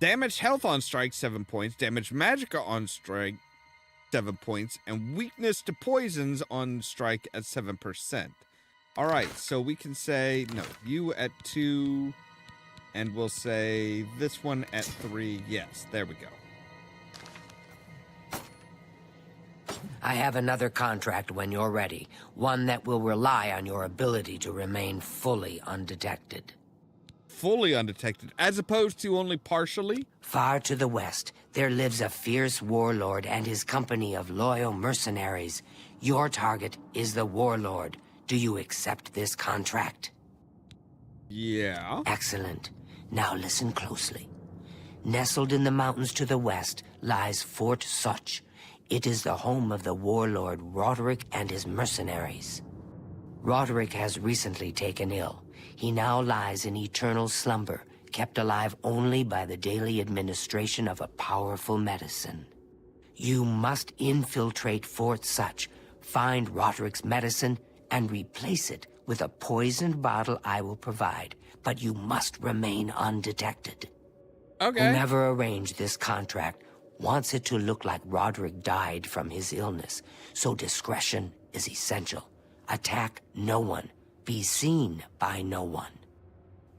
damage health on strike 7 points, damage magicka on strike 7 points, and weakness to poisons on strike at 7%. All right, so we can say no, you at 2, and we'll say this one at 3. Yes, there we go. I have another contract when you're ready, one that will rely on your ability to remain fully undetected. Fully undetected, as opposed to only partially? Far to the west, there lives a fierce warlord and his company of loyal mercenaries. Your target is the warlord. Do you accept this contract? Yeah. Excellent. Now listen closely. Nestled in the mountains to the west lies Fort Such. It is the home of the warlord Roderick and his mercenaries. Roderick has recently taken ill. He now lies in eternal slumber, kept alive only by the daily administration of a powerful medicine. You must infiltrate Fort Such, find Roderick's medicine, and replace it with a poisoned bottle I will provide, but you must remain undetected. Okay. Whomever arranged this contract wants it to look like Roderick died from his illness, so discretion is essential. Attack no one. Be seen by no one.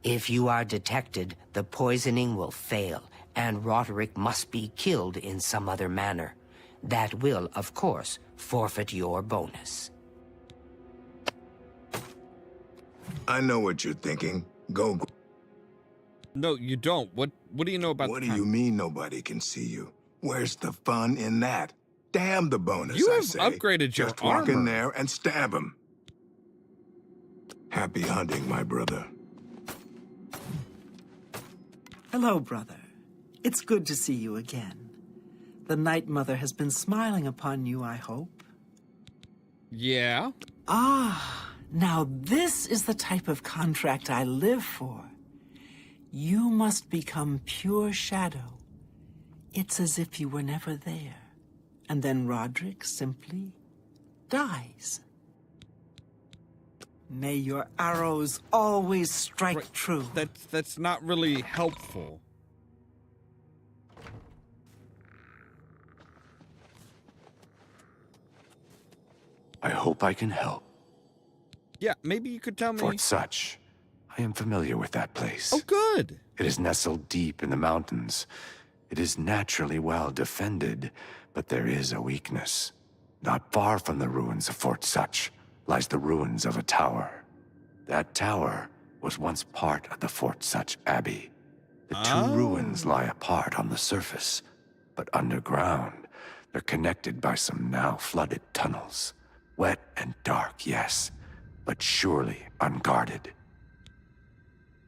If you are detected, the poisoning will fail, and Roderick must be killed in some other manner. That will, of course, forfeit your bonus. I know what you're thinking. Go. No, you don't. What do you know about What do you mean nobody can see you? Where's the fun in that? Damn the bonus, You I have say. upgraded your Just walk in armor. there and stab him. Happy hunting, my brother. Hello, brother. It's good to see you again. The Night Mother has been smiling upon you, I hope. Yeah. Ah, now this is the type of contract I live for. You must become pure shadow. It's as if you were never there. And then Roderick simply dies. May your arrows always strike true. That's not really helpful. I hope I can help. Yeah, maybe you could tell me. Fort Such. I am familiar with that place. Oh, good. It is nestled deep in the mountains. It is naturally well defended, but there is a weakness. Not far from the ruins of Fort Such lies the ruins of a tower. That tower was once part of the Fort Such Abbey. The two ruins lie apart on the surface, but underground, they're connected by some now flooded tunnels. Wet and dark, yes, but surely unguarded.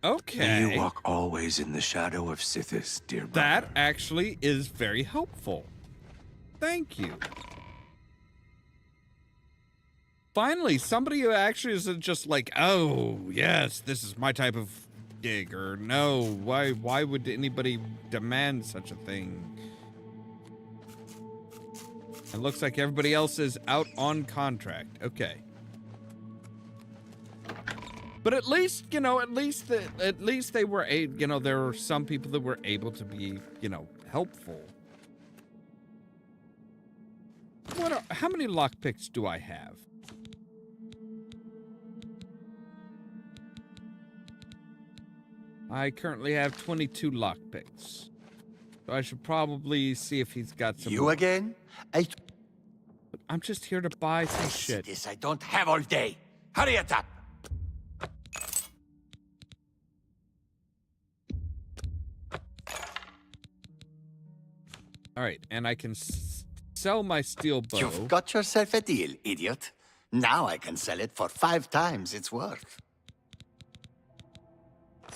Okay. May you walk always in the shadow of Sithis, dear brother. That actually is very helpful. Thank you. Finally, somebody who actually isn't just like, oh, yes, this is my type of gig, or no, why would anybody demand such a thing? It looks like everybody else is out on contract. Okay. But at least, you know, at least they were you know, there were some people that were able to be, you know, helpful. How many lockpicks do I have? I currently have 22 lockpicks. So I should probably see if he's got some. You more. again? I'm just here to buy some shit. This I don't have all day. Hurry it up. All right, and I can sell my steel bow. You've got yourself a deal, idiot. Now I can sell it for 5 times its worth.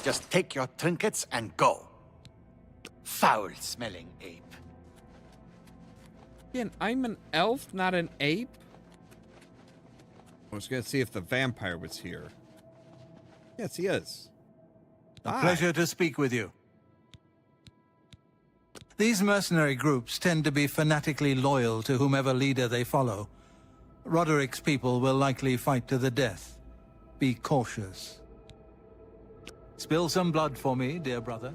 Just take your trinkets and go. Foul-smelling ape. Again, I'm an elf, not an ape. I was gonna see if the vampire was here. Yes, he is. A pleasure to speak with you. These mercenary groups tend to be fanatically loyal to whomever leader they follow. Roderick's people will likely fight to the death. Be cautious. Spill some blood for me, dear brother.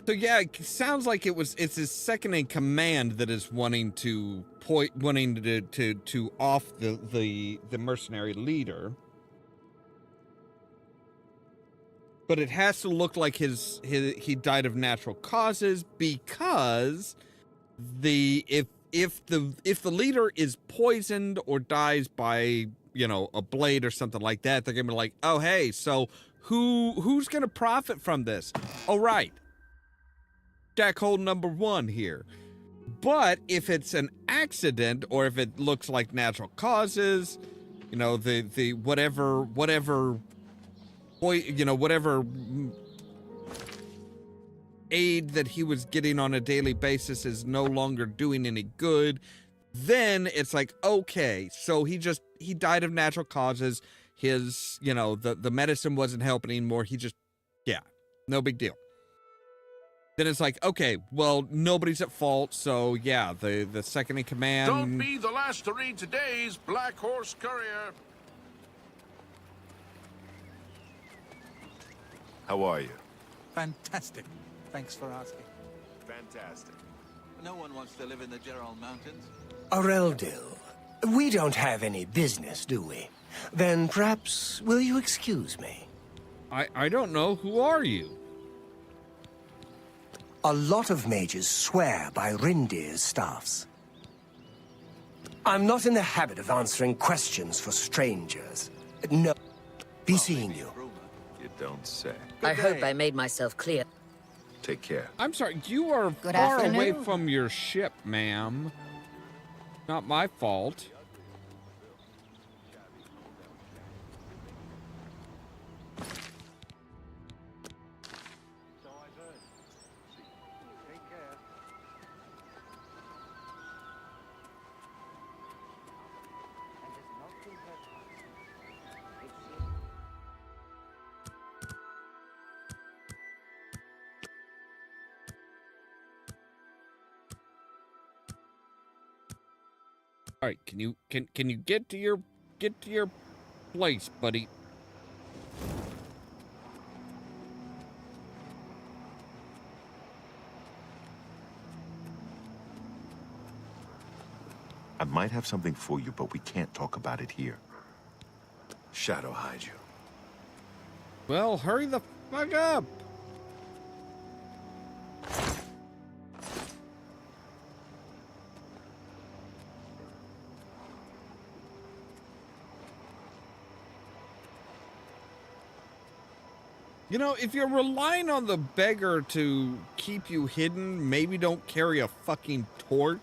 So yeah, it sounds like it's his second in command that is wanting to off the mercenary leader. But it has to look like he died of natural causes, because if the leader is poisoned or dies by, you know, a blade or something like that, they're gonna be like, oh hey, so who's gonna profit from this? Oh right, Jackhole number 1 here. But if it's an accident, or if it looks like natural causes, you know, the whatever aid that he was getting on a daily basis is no longer doing any good, then it's like, okay, so he died of natural causes. His, you know, the medicine wasn't helping anymore. Yeah, no big deal. Then it's like, okay, well, nobody's at fault, so yeah, the second in command. Don't be the last to read today's Black Horse Courier. How are you? Fantastic. Thanks for asking. Fantastic. No one wants to live in the Gerald Mountains. Areldil, we don't have any business, do we? Then perhaps, will you excuse me? I don't know. Who are you? A lot of mages swear by Rindir's staffs. I'm not in the habit of answering questions for strangers. No. Be seeing you. You don't say. I hope I made myself clear. Take care. I'm sorry, you are Good far afternoon. away from your ship, ma'am. Not my fault. All right, can you get to your place, buddy? I might have something for you, but we can't talk about it here. Shadow hide you. Well, hurry the fuck up. You know, if you're relying on the beggar to keep you hidden, maybe don't carry a fucking torch.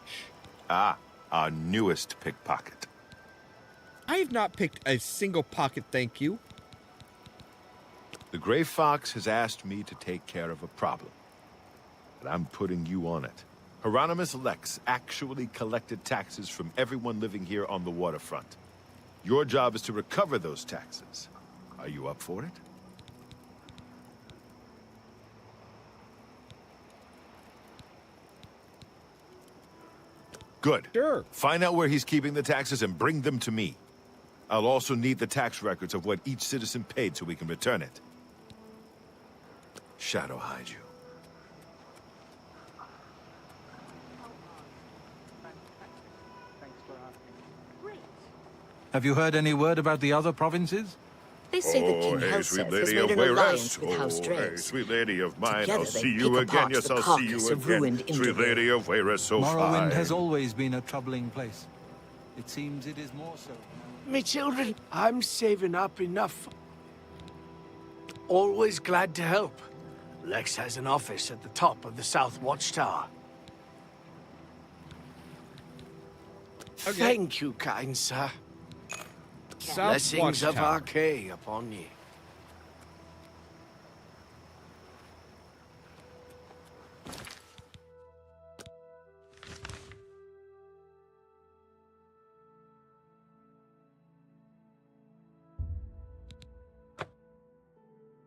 Ah, our newest pickpocket. I have not picked a single pocket, thank you. The Gray Fox has asked me to take care of a problem, but I'm putting you on it. Hieronymus Lex actually collected taxes from everyone living here on the waterfront. Your job is to recover those taxes. Are you up for it? Good. Sure. Find out where he's keeping the taxes and bring them to me. I'll also need the tax records of what each citizen paid so we can return it. Shadow hide you. Have you heard any word about the other provinces? They say the King Helseth has made an alliance with House Hey, Dregs. sweet lady of mine, Together I'll they see you pick again. apart Yes, the I'll see you carcass of again. ruined Sweet Intervale. lady of Wayra, so Morrowind fine. has always been a troubling place. It seems it is more so. Me children, I'm saving up enough. Always glad to help. Lex has an office at the top of the South Watchtower. Okay. Thank you, kind sir. South Blessings of Watchtower. Archay upon ye.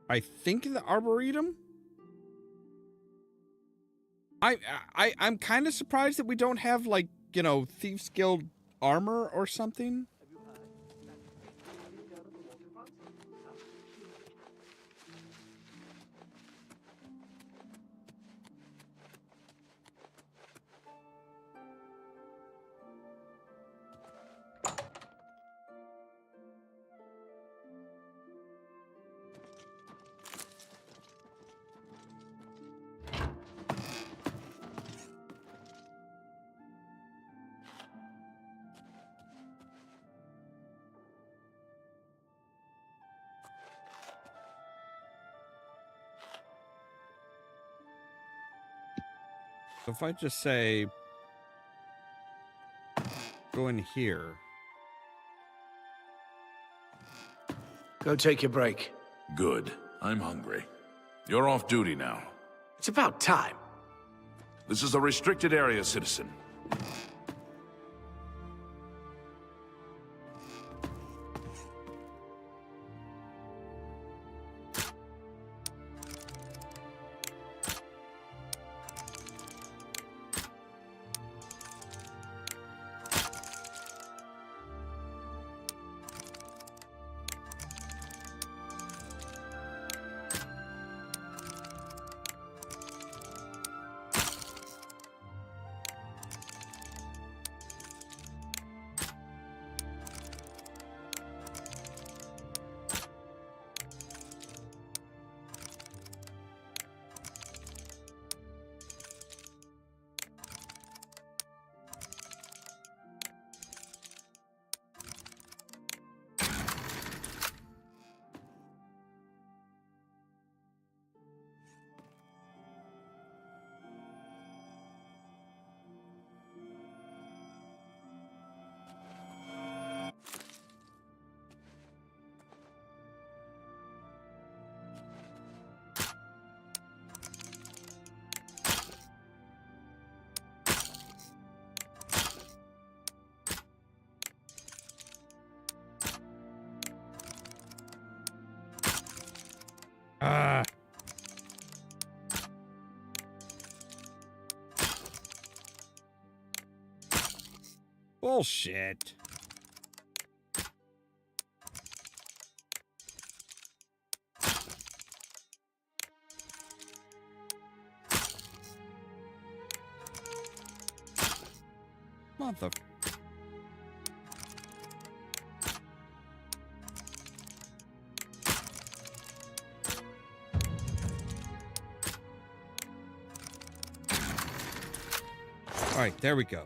I think the Arboretum? I'm kind of surprised that we don't have, like, you know, Thieves Guild armor or something. So if I just say, go in here. Go take your break. Good. I'm hungry. You're off duty now. It's about time. This is a restricted area, citizen. Bullshit. Mother... All right, there we go.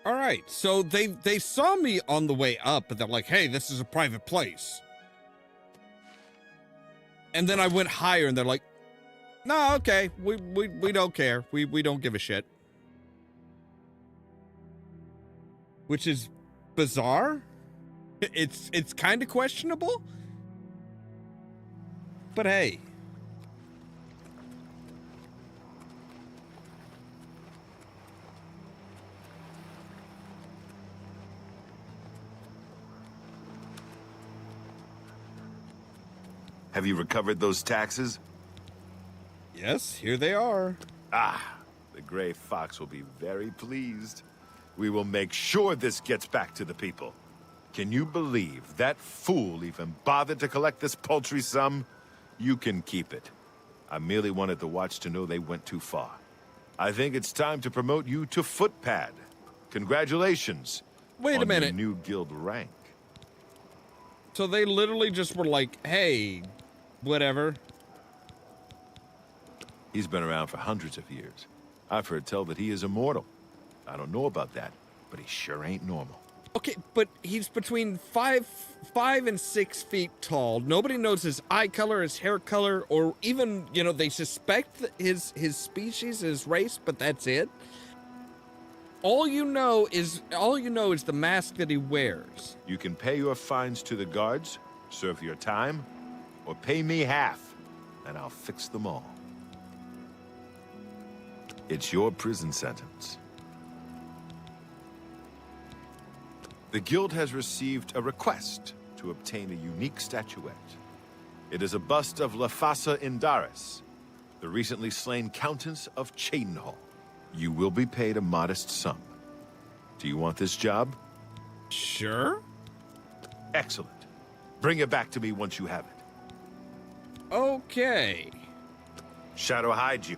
All right, so they saw me on the way up, but they're like, "Hey, this is a private place." And then I went higher, and they're like, "No, okay, we don't care. We don't give a shit." Which is bizarre. It's kind of questionable. But hey. Have you recovered those taxes? Yes, here they are. Ah, the Gray Fox will be very pleased. We will make sure this gets back to the people. Can you believe that fool even bothered to collect this paltry sum? You can keep it. I merely wanted the Watch to know they went too far. I think it's time to promote you to Footpad. Congratulations. Wait a minute. On your new guild rank. So they literally just were like, "Hey, whatever." He's been around for hundreds of years. I've heard tell that he is immortal. I don't know about that, but he sure ain't normal. Okay, but he's between 5 and 6 feet tall. Nobody knows his eye color, his hair color, or even, you know, they suspect his species, his race, but that's it. All you know is the mask that he wears. You can pay your fines to the guards, serve your time, or pay me half, and I'll fix them all. It's your prison sentence. The guild has received a request to obtain a unique statuette. It is a bust of Lafasa Indaris, the recently slain Countess of Chadenhall. You will be paid a modest sum. Do you want this job? Sure. Excellent. Bring it back to me once you have it. Okay. Shadow hide you.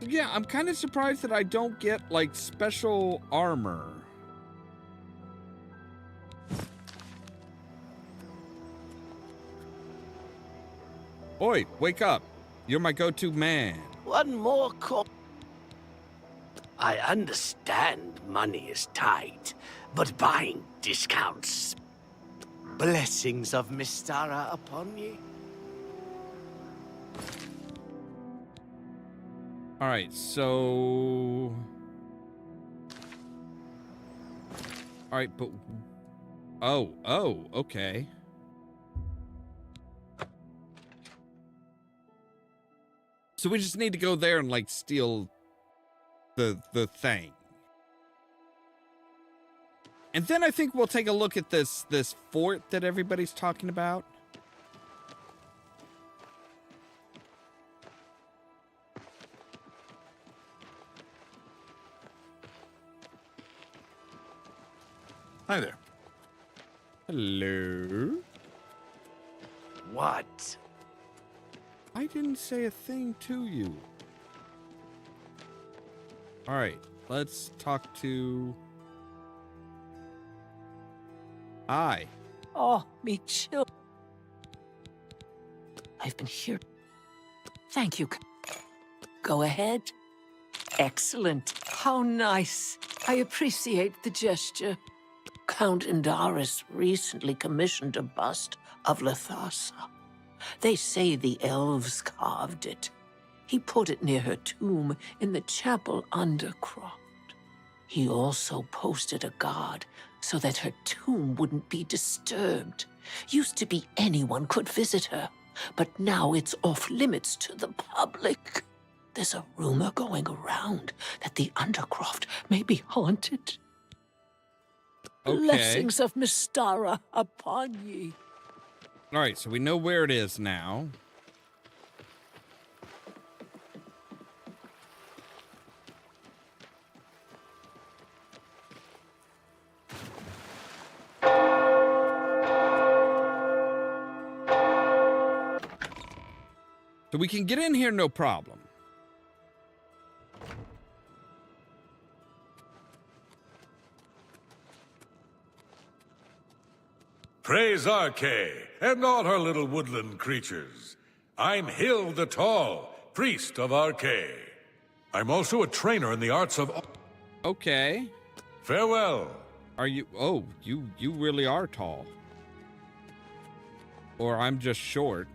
Yeah, I'm kind of surprised that I don't get, like, special armor. Oi, wake up. You're my go-to man. One more I understand money is tight, but buying discounts. Blessings of Mystara upon ye. All right, so... All right, but... Oh, okay. So we just need to go there and, like, steal the thing. And then I think we'll take a look at this fort that everybody's talking about. Hi there. Hello? What? I didn't say a thing to you. All right, let's talk to... Hi. Oh, me chill. I've been here. Thank you. Go ahead. Excellent. how nice. I appreciate the gesture. Count Indaris recently commissioned a bust of Lethasa. They say the elves carved it. He put it near her tomb in the chapel undercroft. He also posted a guard so that her tomb wouldn't be disturbed. Used to be anyone could visit her, but now it's off limits to the public. There's a rumor going around that the undercroft may be haunted. Okay. Blessings of Mystara upon ye. All right, so we know where it is now. So we can get in here no problem. Praise Arche and all her little woodland creatures. I'm Hill the Tall, priest of Arche. I'm also a trainer in the arts of... Okay. Farewell. Are you... Oh, you really are tall. Or I'm just short.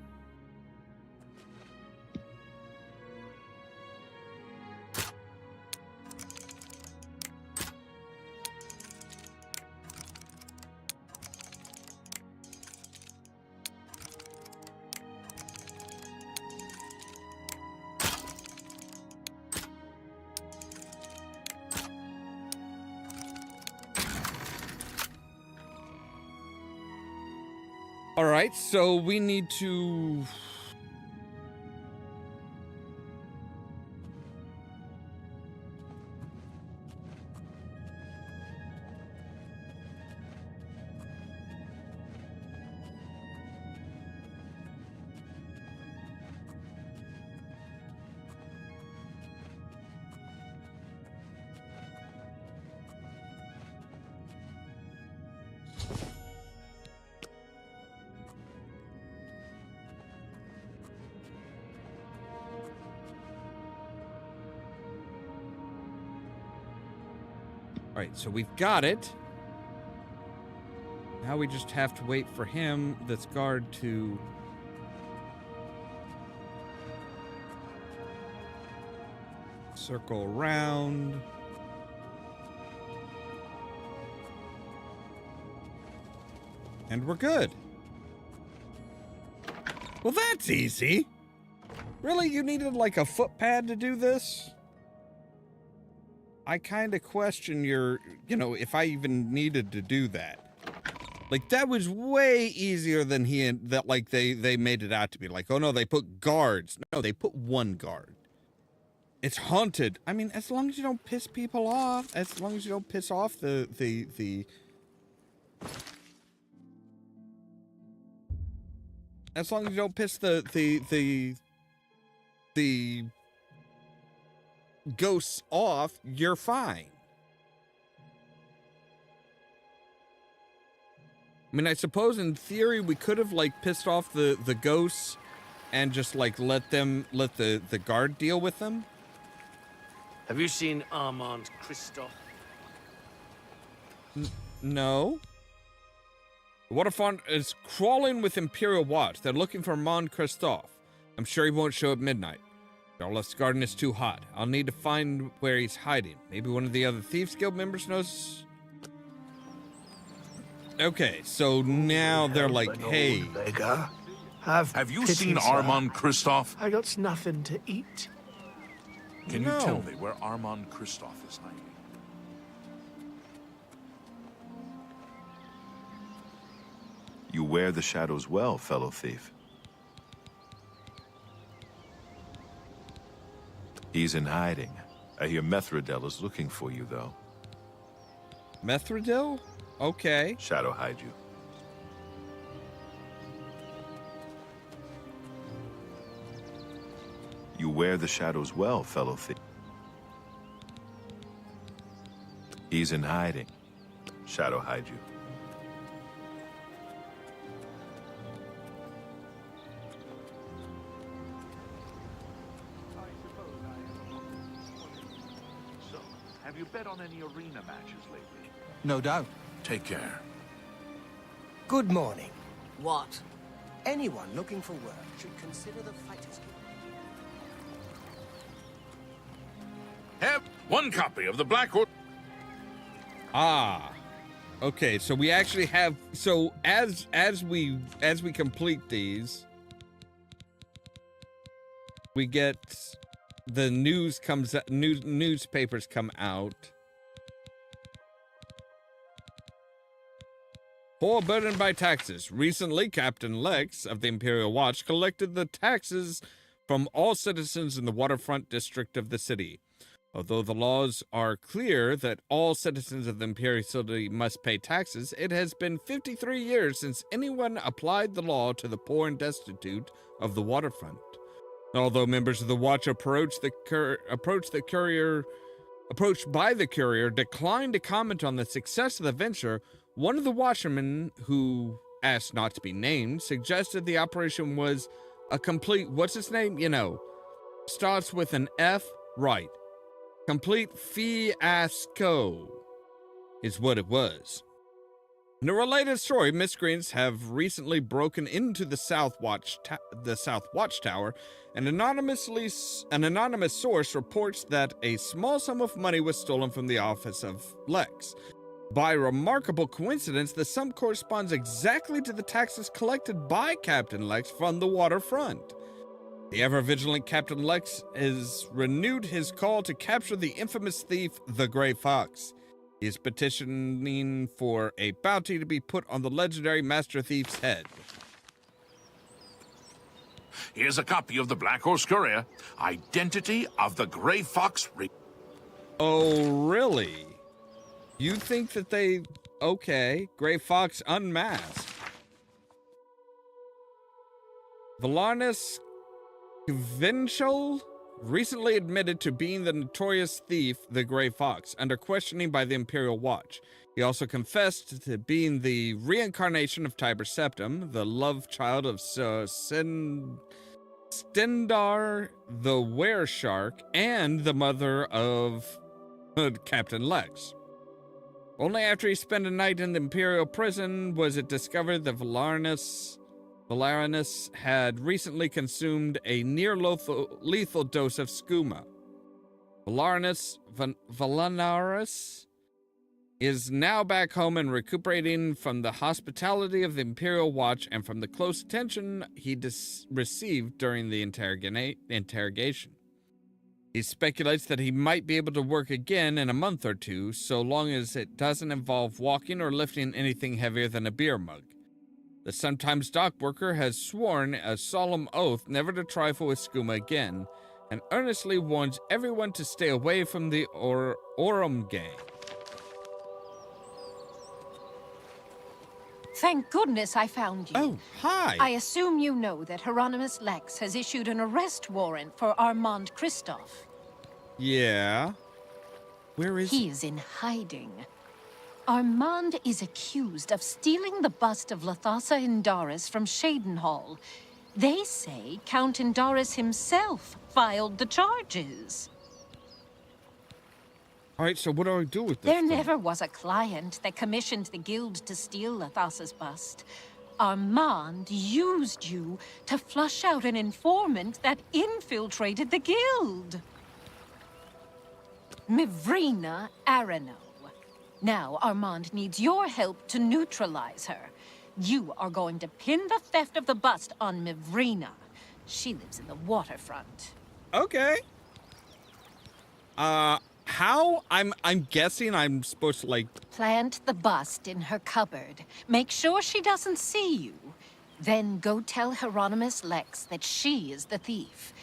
All right, so we need to... All right, so we've got it. Now we just have to wait for him, this guard, to... circle around. And we're good. Well, that's easy. Really, you needed like a footpad to do this? I kind of question your, if I even needed to do that. Like, that was way easier than they made it out to be. Like, oh no, they put guards. No, they put one guard. It's haunted. I mean, as long as you don't piss people off, as long as you don't piss off as long as you don't piss the ghosts off, you're fine. I mean, I suppose in theory we could have like pissed off the ghosts and just like let the guard deal with them. Have you seen Armand Christoph? No. The Waterfront is crawling with Imperial Watch. They're looking for Armand Christoph. I'm sure he won't show at midnight. Darleth's garden is too hot. I'll need to find where he's hiding. Maybe one of the other Thieves Guild members knows. Okay, so now they're like, hey. Beggar. Have you seen Armand Christoph? I got nothing to eat. Can you tell me where Armand Christoph is hiding? You wear the shadows well, fellow thief. He's in hiding. I hear Methridel is looking for you, though. Methridel? Okay. Shadow hide you. You wear the shadows well, fellow thief. He's in hiding. Shadow hide you. Have you bet on any arena matches lately? No doubt. Take care. Good morning. What? Anyone looking for work should consider the Fighters Guild. Have one copy of the Black Order. Ah. Okay, so we actually have, so as we complete these, we get the newspapers come out. Poor burdened by taxes. Recently, Captain Lex of the Imperial Watch collected the taxes from all citizens in the waterfront district of the city. Although the laws are clear that all citizens of the Imperial City must pay taxes, it has been 53 years since anyone applied the law to the poor and destitute of the waterfront. Although members of the Watch approached by the courier declined to comment on the success of the venture, one of the watchmen, who asked not to be named, suggested the operation was a complete, what's its name? You know, starts with an F, right. Complete fiasco is what it was. In a related story, miscreants have recently broken into the South Watchtower. An anonymous source reports that a small sum of money was stolen from the office of Lex. By remarkable coincidence, the sum corresponds exactly to the taxes collected by Captain Lex from the waterfront. The ever-vigilant Captain Lex has renewed his call to capture the infamous thief, the Gray Fox. He is petitioning for a bounty to be put on the legendary Master Thief's head. Here's a copy of the Black Horse Courier. Identity of the Gray Fox. Oh, really? You think that they... Okay, Gray Fox unmasked. Valarnus Kvinchel recently admitted to being the notorious thief, the Gray Fox, under questioning by the Imperial Watch. He also confessed to being the reincarnation of Tiber Septim, the love child of Stendar the Wereshark, and the mother of Captain Lex. Only after he spent a night in the Imperial prison was it discovered that Valarnus had recently consumed a near-lethal dose of skooma. Valanaris is now back home and recuperating from the hospitality of the Imperial Watch and from the close attention he received during the interrogation. He speculates that he might be able to work again in a month or two, so long as it doesn't involve walking or lifting anything heavier than a beer mug. The sometimes dock worker has sworn a solemn oath never to trifle with skooma again, and earnestly warns everyone to stay away from the Ollamh gang. Thank goodness I found you. Oh, hi. I assume you know that Hieronymus Lex has issued an arrest warrant for Armand Christoph. Yeah. Where is he? He is in hiding. Armand is accused of stealing the bust of Lathasa Indaris from Shadenhall. They say Count Indaris himself filed the charges. All right, so what do I do with this? There never was a client that commissioned the guild to steal Lathasa's bust. Armand used you to flush out an informant that infiltrated the guild. Mivrina Arano. Now Armand needs your help to neutralize her. You are going to pin the theft of the bust on Mivrina. She lives in the waterfront. Okay. How? I'm guessing I'm supposed to, like... Plant the bust in her cupboard. Make sure she doesn't see you. Then go tell Hieronymus Lex that she is the thief.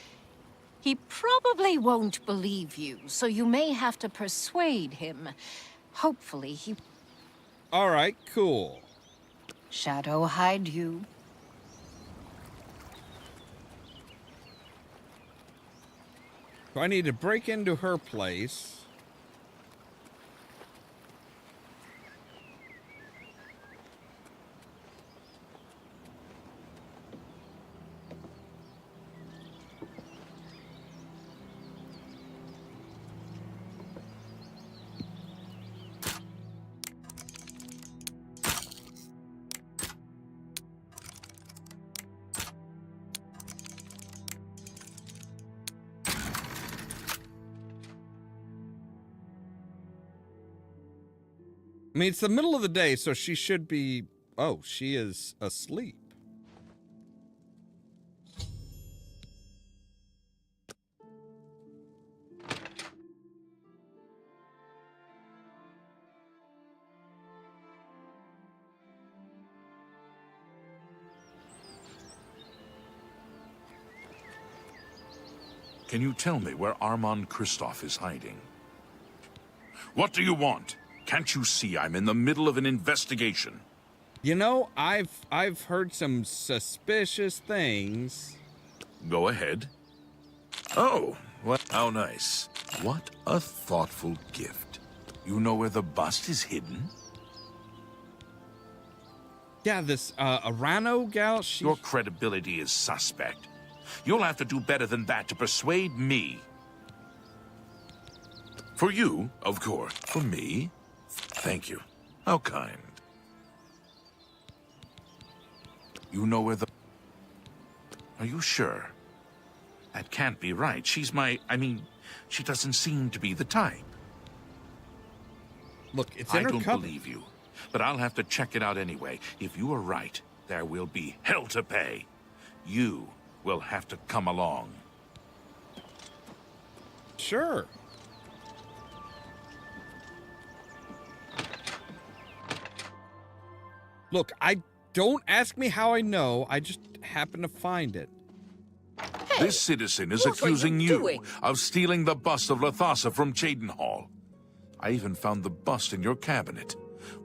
He probably won't believe you, so you may have to persuade him. Hopefully he... All right, cool. Shadow hide you. So I need to break into her place. I mean, it's the middle of the day, so she should be... Oh, she is asleep. Can you tell me where Armand Kristoff is hiding? What do you want? Can't you see I'm in the middle of an investigation? You know, I've heard some suspicious things. Go ahead. Oh, what? How nice. What a thoughtful gift. You know where the bust is hidden? Yeah, this Arano gal, Your credibility is suspect. You'll have to do better than that to persuade me. For you, of course. For me? Thank you. How kind. You know where the... Are you sure? That can't be right. She's I mean, she doesn't seem to be the type. Look, it's I in her don't cupboard. believe you, but I'll have to check it out anyway. If you are right, there will be hell to pay. You will have to come along. Sure. Look, don't ask me how I know. I just happen to find it. This citizen is what are accusing you you doing? of stealing the bust of Lathasa from Cheydinhal. I even found the bust in your cabinet.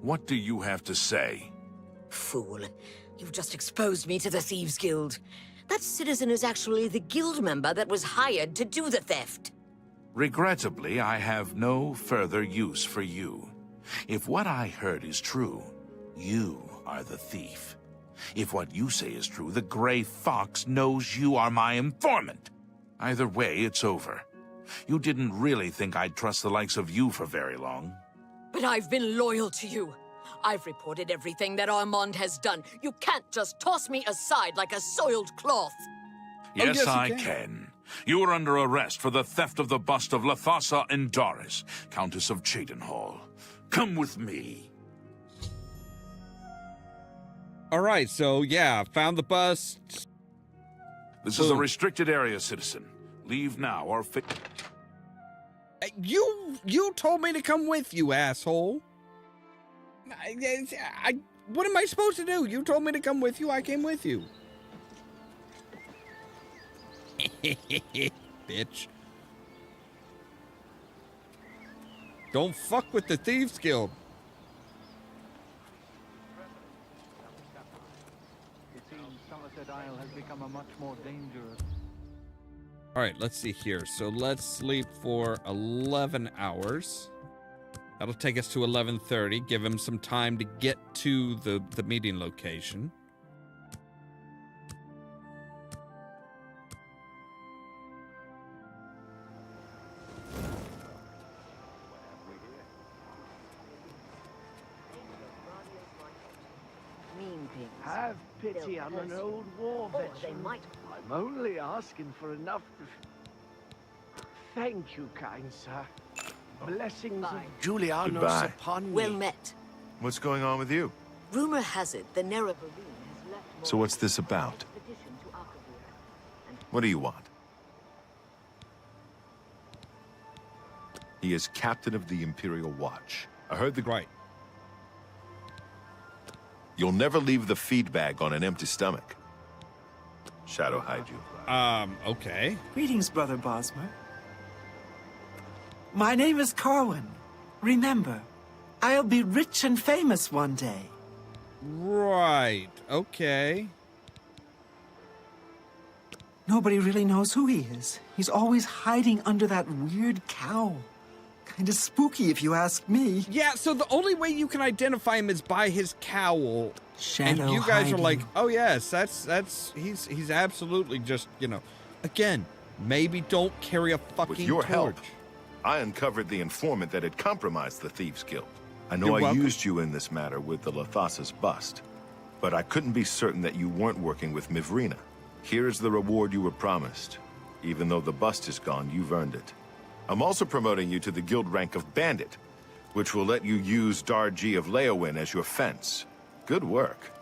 What do you have to say? Fool. You've just exposed me to the Thieves Guild. That citizen is actually the guild member that was hired to do the theft. Regrettably, I have no further use for you. If what I heard is true, you are the thief. If what you say is true, the Gray Fox knows you are my informant. Either way, it's over. You didn't really think I'd trust the likes of you for very long. But I've been loyal to you. I've reported everything that Armand has done. You can't just toss me aside like a soiled cloth. Yes, yes, you I can. can. You are under arrest for the theft of the bust of Lathasa Indaris, Countess of Cheydinhal. Come with me. All right, so yeah, found the bust. This is a restricted area, citizen. Leave now or You told me to come with you, asshole. What am I supposed to do? You told me to come with you. I came with you. Bitch. Don't fuck with the Thieves Guild. It seems Somerset Isle has become a much more dangerous... All right, let's see here. So let's sleep for 11 hours. That'll take us to 11:30. Give him some time to get to the meeting location. Have pity on an old war veteran. I'm only asking for enough to... Thank you, kind sir. Blessings of Julianos Goodbye. upon me. Well met. What's going on with you? Rumor has it the Nerevarine has left... So what's this about? What do you want? He is captain of the Imperial Watch. I heard the... Right. You'll never leave the feed bag on an empty stomach. Shadow hide you. Okay. Greetings, Brother Bosmer. My name is Carwin. Remember, I'll be rich and famous one day. Right. Okay. Nobody really knows who he is. He's always hiding under that weird cowl. Kind of spooky, if you ask me. Yeah, so the only way you can identify him is by his cowl. Shadow and you guys are hiding. like, oh yes, he's absolutely just, again, maybe don't carry a fucking With your torch. help, I uncovered the informant that had compromised the Thieves Guild. I know You're I welcome. used you in this matter with the Lathasa's bust, but I couldn't be certain that you weren't working with Mivrina. Here's the reward you were promised. Even though the bust is gone, you've earned it. I'm also promoting you to the guild rank of bandit, which will let you use Darji of Leowin as your fence. Good work.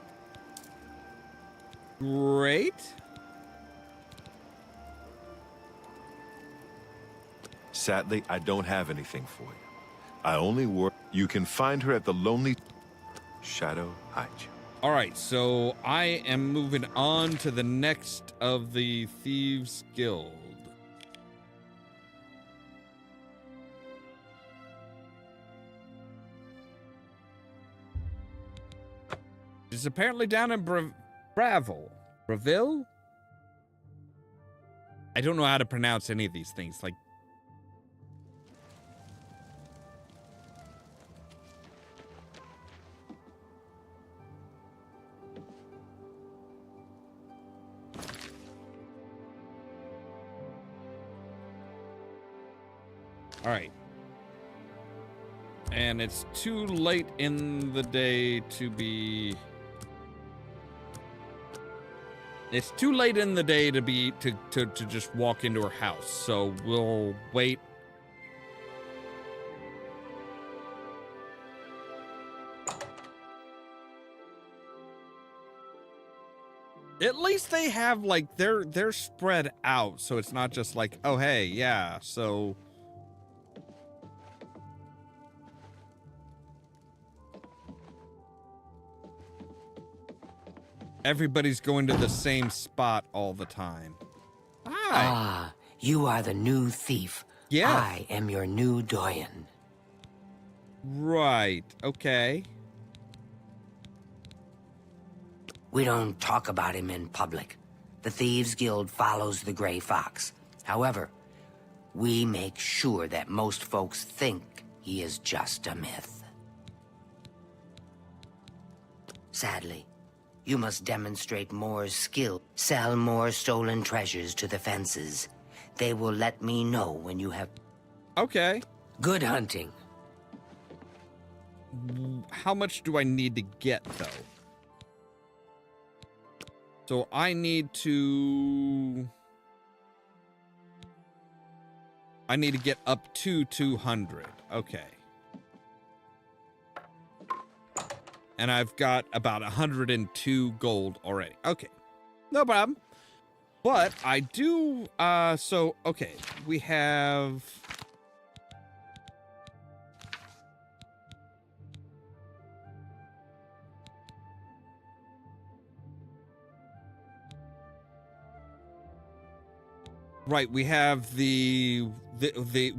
Great. Sadly, I don't have anything for you. I only work. You can find her at the Lonely Shadow Heights. All right, so I am moving on to the next of the Thieves Guild. It's apparently down in Braville? I don't know how to pronounce any of these things. Like, all right. And it's too late in the day to be... It's too late in the day to be to just walk into her house, so we'll wait. At least they have like they're spread out, so it's not just like, oh hey, yeah, so everybody's going to the same spot all the time. Hi. Ah, you are the new thief. Yeah. I am your new doyen. Right. Okay. We don't talk about him in public. The Thieves Guild follows the Gray Fox. However, we make sure that most folks think he is just a myth. Sadly, you must demonstrate more skill, sell more stolen treasures to the fences. They will let me know when you have... Okay. Good hunting. How much do I need to get, though? So I need to get up to 200. Okay. And I've got about 102 gold already. Okay. No problem. But I do, so, okay. We have... Right, we have the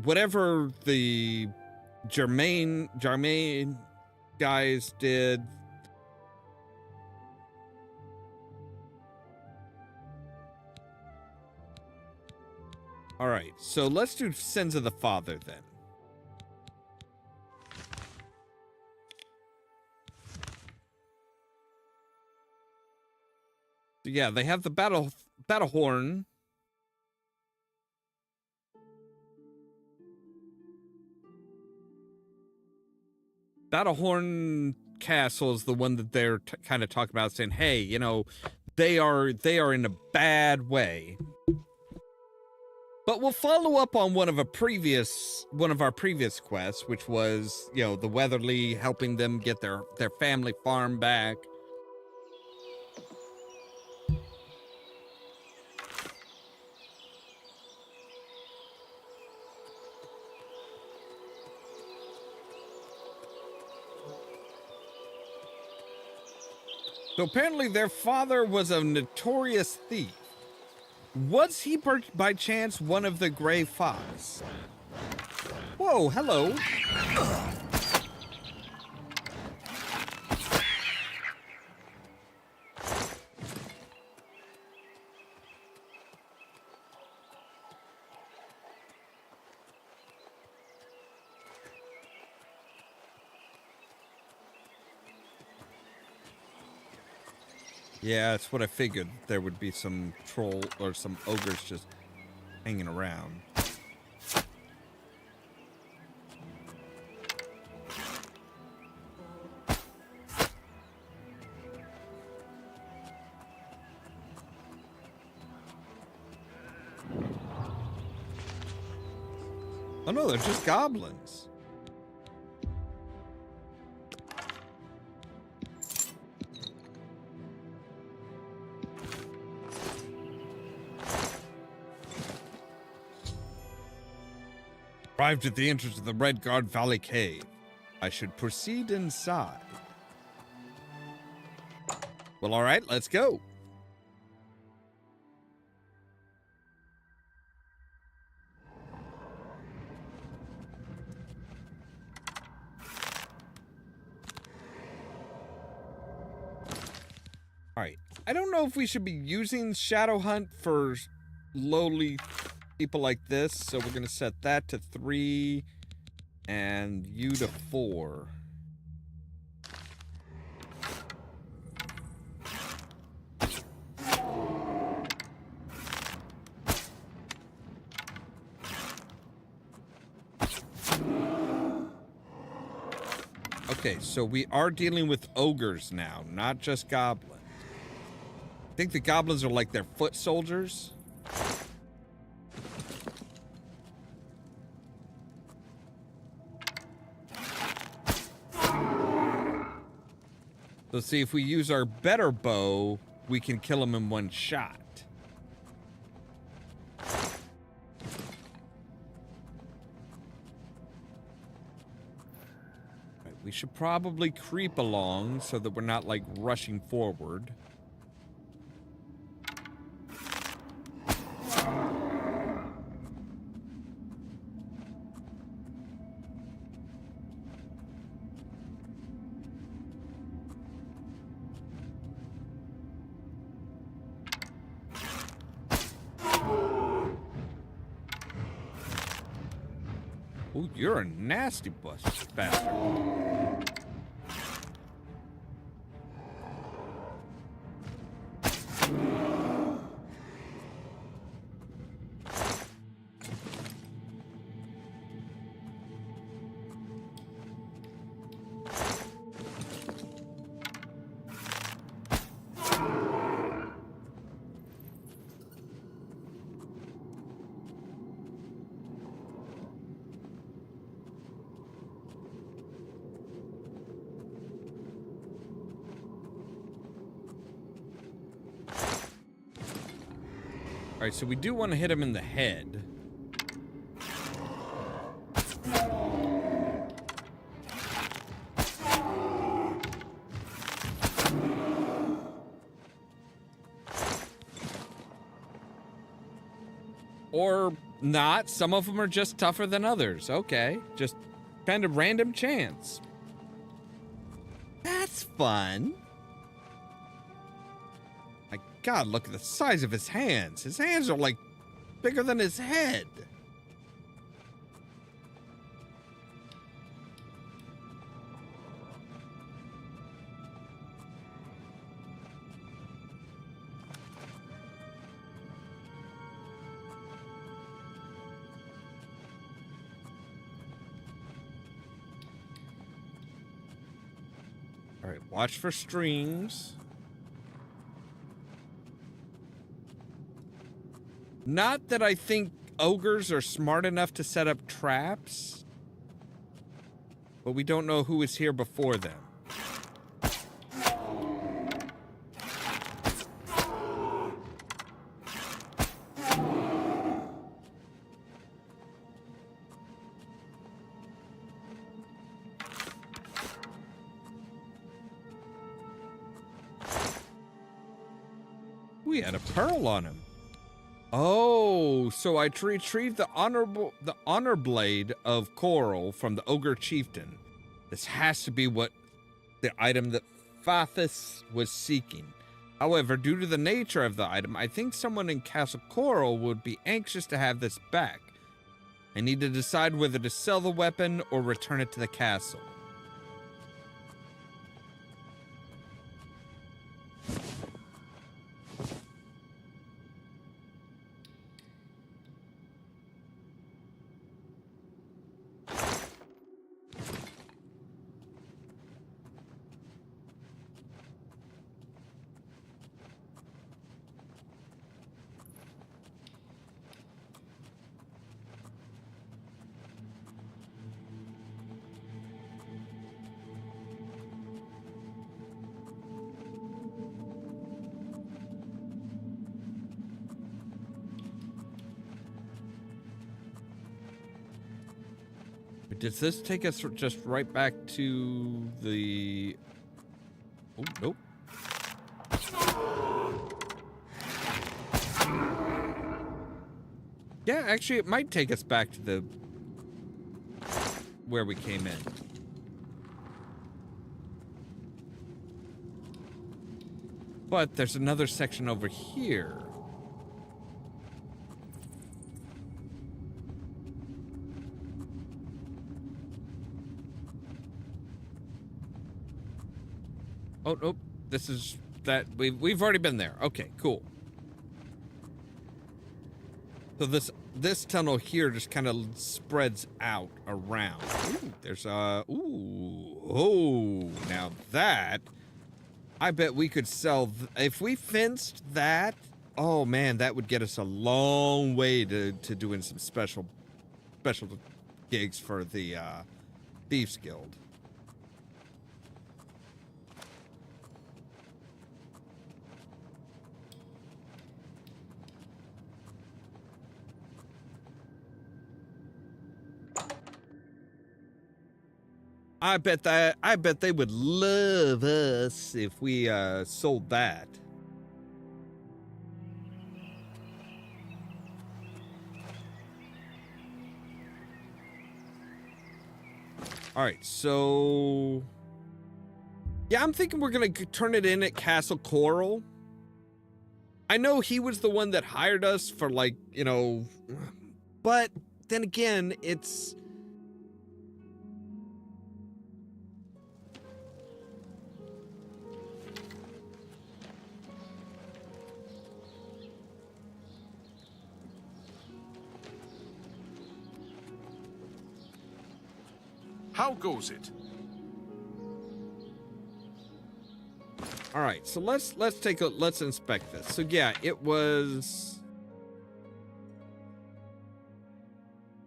whatever the Germain guys did. All right, so let's do Sins of the Father then. So yeah, they have the battle horn. Battlehorn Castle is the one that they're kind of talking about, saying, "Hey, you know, they are in a bad way." But we'll follow up on one of our previous quests, which was, you know, the Weatherly helping them get their family farm back. So apparently their father was a notorious thief. Was he by chance one of the Gray Fox? Whoa, hello. Yeah, that's what I figured. There would be some troll or some ogres just hanging around. Oh no, they're just goblins. Arrived at the entrance of the Red Guard Valley Cave. I should proceed inside. Well, all right, let's go. All right, I don't know if we should be using Shadow Hunt for lowly people like this, so we're going to set that to 3 and you to 4. Okay, so we are dealing with ogres now, not just goblins. I think the goblins are like their foot soldiers. So see, if we use our better bow, we can kill them in one shot. Right, we should probably creep along so that we're not like rushing forward. Oh, you're a nasty bastard. All right, so we do want to hit him in the head. Or not. Some of them are just tougher than others. Okay, just kind of random chance. That's fun. My God, look at the size of his hands. His hands are like bigger than his head. All right, watch for streams. Not that I think ogres are smart enough to set up traps, but we don't know who was here before them. We had a pearl on him. Oh, so I retrieved the honor blade of coral from the ogre chieftain. This has to be what the item that Fathis was seeking. However, due to the nature of the item, I think someone in Castle Coral would be anxious to have this back. I need to decide whether to sell the weapon or return it to the castle. Does this take us just right back to the... Oh, nope. Yeah, actually, it might take us back to the... where we came in. But there's another section over here. Oh, nope. This is that we've already been there. Okay, cool. So this tunnel here just kind of spreads out around. Ooh, there's now that I bet we could sell if we fenced that. Oh man, that would get us a long way to doing some special gigs for the Thieves Guild. I bet they would love us if we sold that. All right, so yeah, I'm thinking we're gonna turn it in at Castle Coral. I know he was the one that hired us for, like, you know, but then again, it's... How goes it? All right, so let's inspect this. So yeah, it was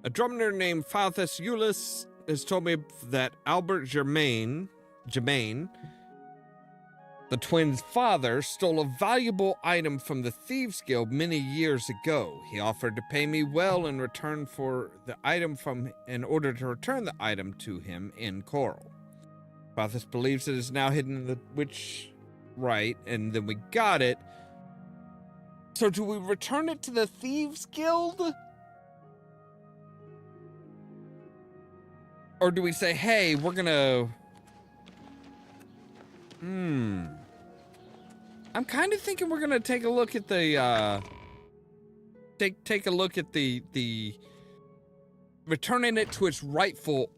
a drummer named Falthus Eulis has told me that Albert Germain, the twins' father, stole a valuable item from the Thieves Guild many years ago. He offered to pay me well in return for the item in order to return the item to him in Coral. Falthus believes it is now hidden in the witch right, and then we got it. So do we return it to the Thieves Guild? Or do we say, hey, we're gonna... I'm kind of thinking we're gonna take a look at the take a look at the returning it to its rightful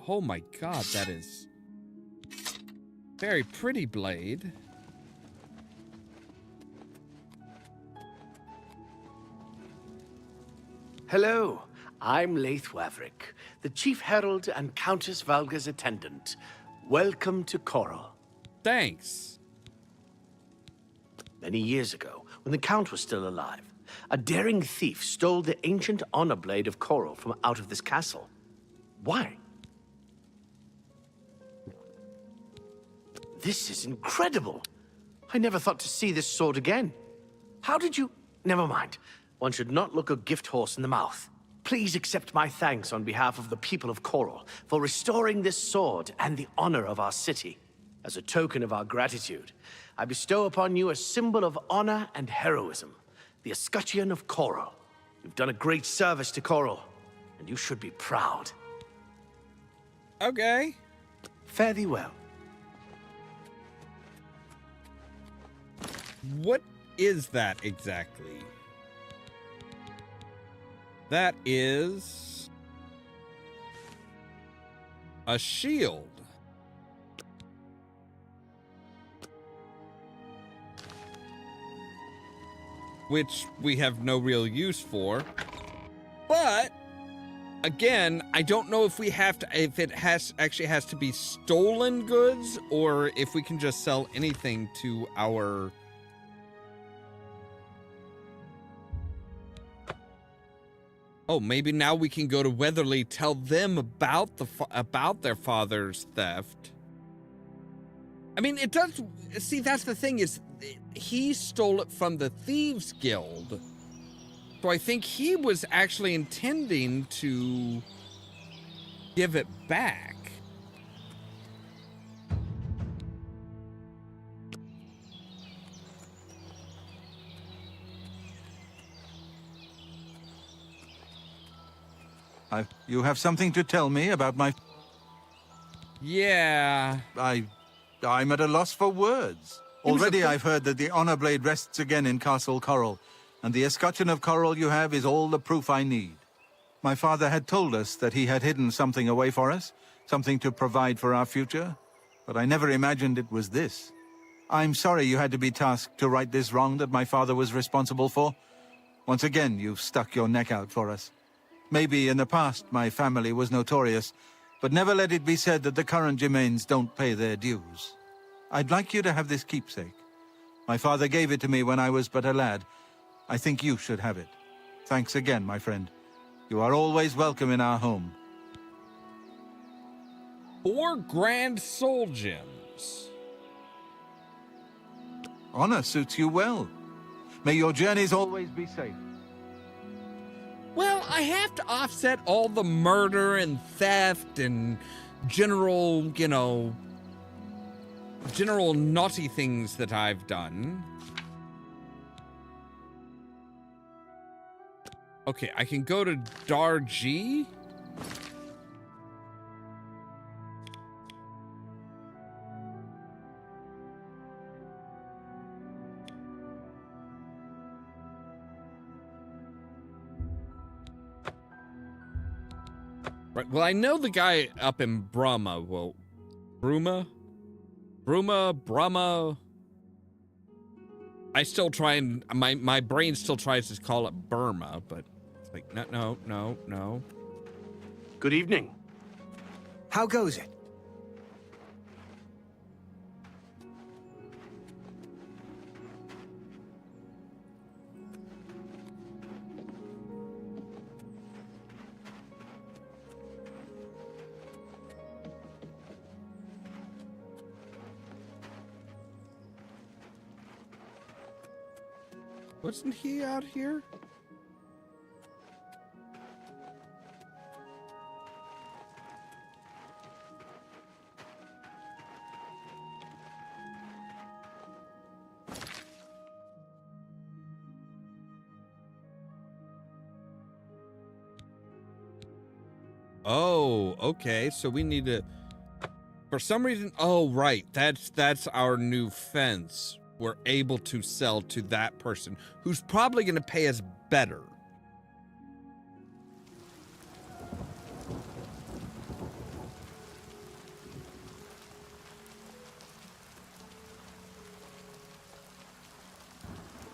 oh my god, that is very pretty blade. Hello, I'm Leith Waverick, the Chief Herald and Countess Valga's attendant. Welcome to Coral. Thanks. Many years ago, when the Count was still alive, a daring thief stole the ancient honor blade of Coral from out of this castle. Why? This is incredible. I never thought to see this sword again. How did you... Never mind. One should not look a gift horse in the mouth. Please accept my thanks on behalf of the people of Coral for restoring this sword and the honor of our city. As a token of our gratitude, I bestow upon you a symbol of honor and heroism, the escutcheon of Coral. You've done a great service to Coral, and you should be proud. Okay. Fare thee well. What is that exactly? That is a shield. Which we have no real use for. But again, I don't know if it actually has to be stolen goods or if we can just sell anything to our... Oh, maybe now we can go to Weatherly, tell them about their father's theft. I mean, it does... See, that's the thing is, he stole it from the Thieves Guild. So I think he was actually intending to give it back. You have something to tell me about my... Yeah. I'm at a loss for words. Already I've heard that the Honor Blade rests again in Castle Coral, and the escutcheon of coral you have is all the proof I need. My father had told us that he had hidden something away for us, something to provide for our future, but I never imagined it was this. I'm sorry you had to be tasked to right this wrong that my father was responsible for. Once again, you've stuck your neck out for us. Maybe in the past my family was notorious, but never let it be said that the current Gemains don't pay their dues. I'd like you to have this keepsake. My father gave it to me when I was but a lad. I think you should have it. Thanks again, my friend. You are always welcome in our home. 4 grand soul gems. Honor suits you well. May your journeys always be safe. Well, I have to offset all the murder and theft and general, general naughty things that I've done. Okay, I can go to Darji. Right, well, I know the guy up in Brahma. Well, Brahma. I still try and my brain still tries to call it Burma, but it's like no. Good evening. How goes it? Wasn't he out here? Oh, okay. So we need to, for some reason, oh, right. That's our new fence. We're able to sell to that person who's probably going to pay us better.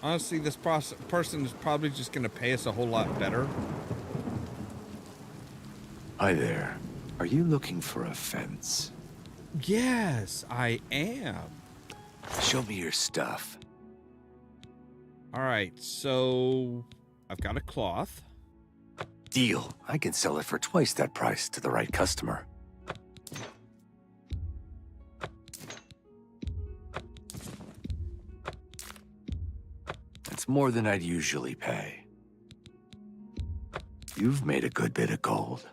Honestly, this person is probably just going to pay us a whole lot better. Hi there. Are you looking for a fence? Yes, I am. Show me your stuff. All right, so I've got a cloth. Deal. I can sell it for twice that price to the right customer. That's more than I'd usually pay. You've made a good bit of gold.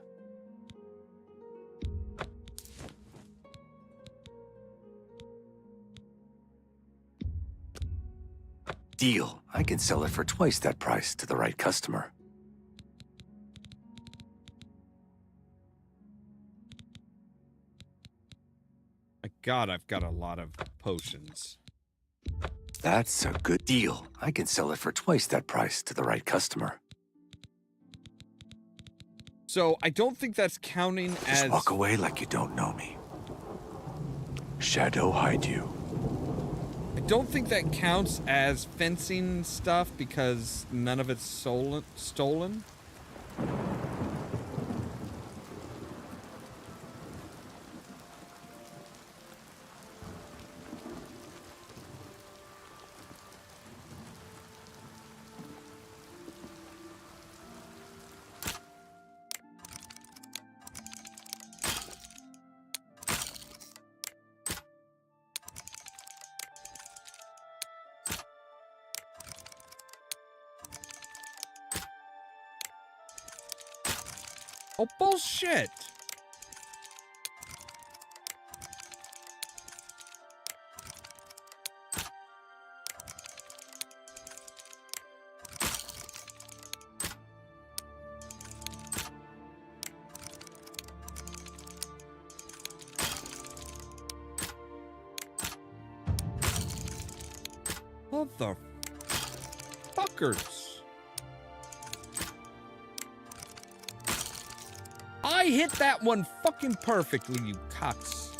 Deal. I can sell it for twice that price to the right customer. My God, I've got a lot of potions. That's a good deal. I can sell it for twice that price to the right customer. So I don't think that's counting as... Just walk away like you don't know me. Shadow hide you. I don't think that counts as fencing stuff because none of it's stolen. Oh, bullshit! Motherfuckers. I hit that one fucking perfectly, you cocks.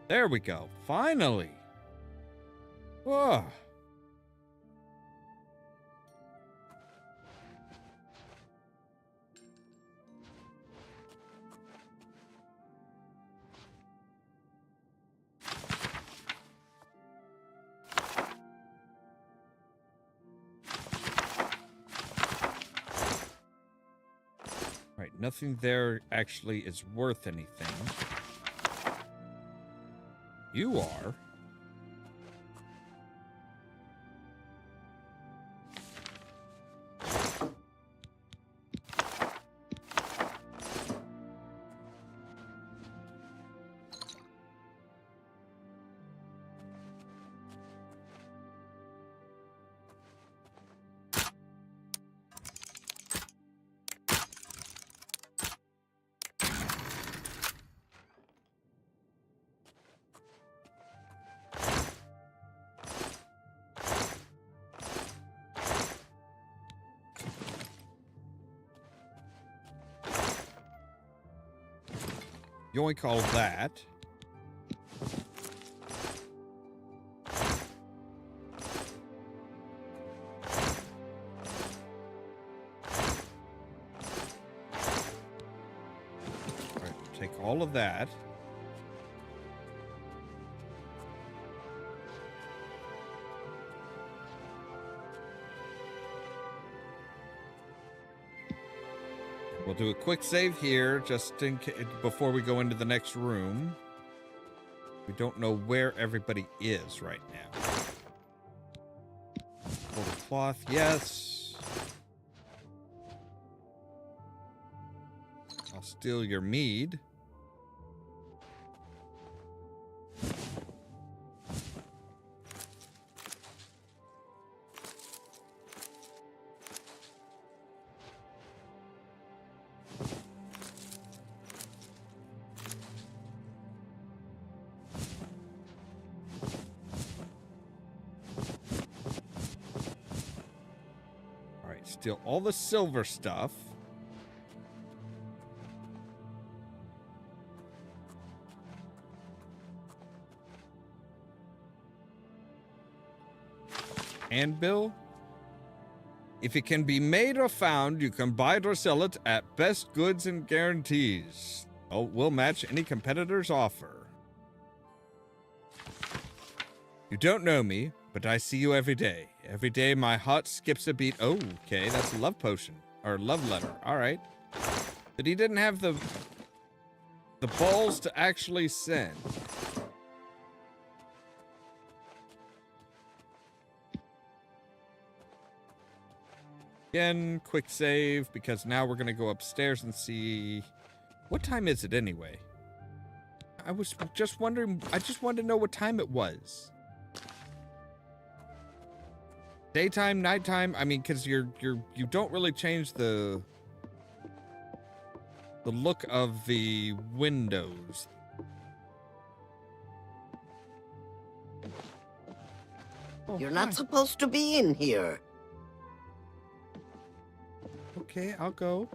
There we go. Finally. Whoa. Right, nothing there actually is worth anything. You are. Yoink all that. All right, take all of that. We'll do a quick save here, just in case, before we go into the next room. We don't know where everybody is right now. Pull the cloth, yes. I'll steal your mead. Steal all the silver stuff. Anvil. If it can be made or found, you can buy it or sell it at best goods and guarantees. Oh, we'll match any competitor's offer. You don't know me, but I see you every day. Every day my heart skips a beat. Oh, okay, that's a love potion. Or love letter. All right. But he didn't have the balls to actually send. Again, quick save, because now we're going to go upstairs and see... What time is it anyway? I was just wondering... I just wanted to know what time it was. Daytime, nighttime, I mean, because you don't really change the look of the windows. Oh, you're not supposed to be in here. Okay, I'll go.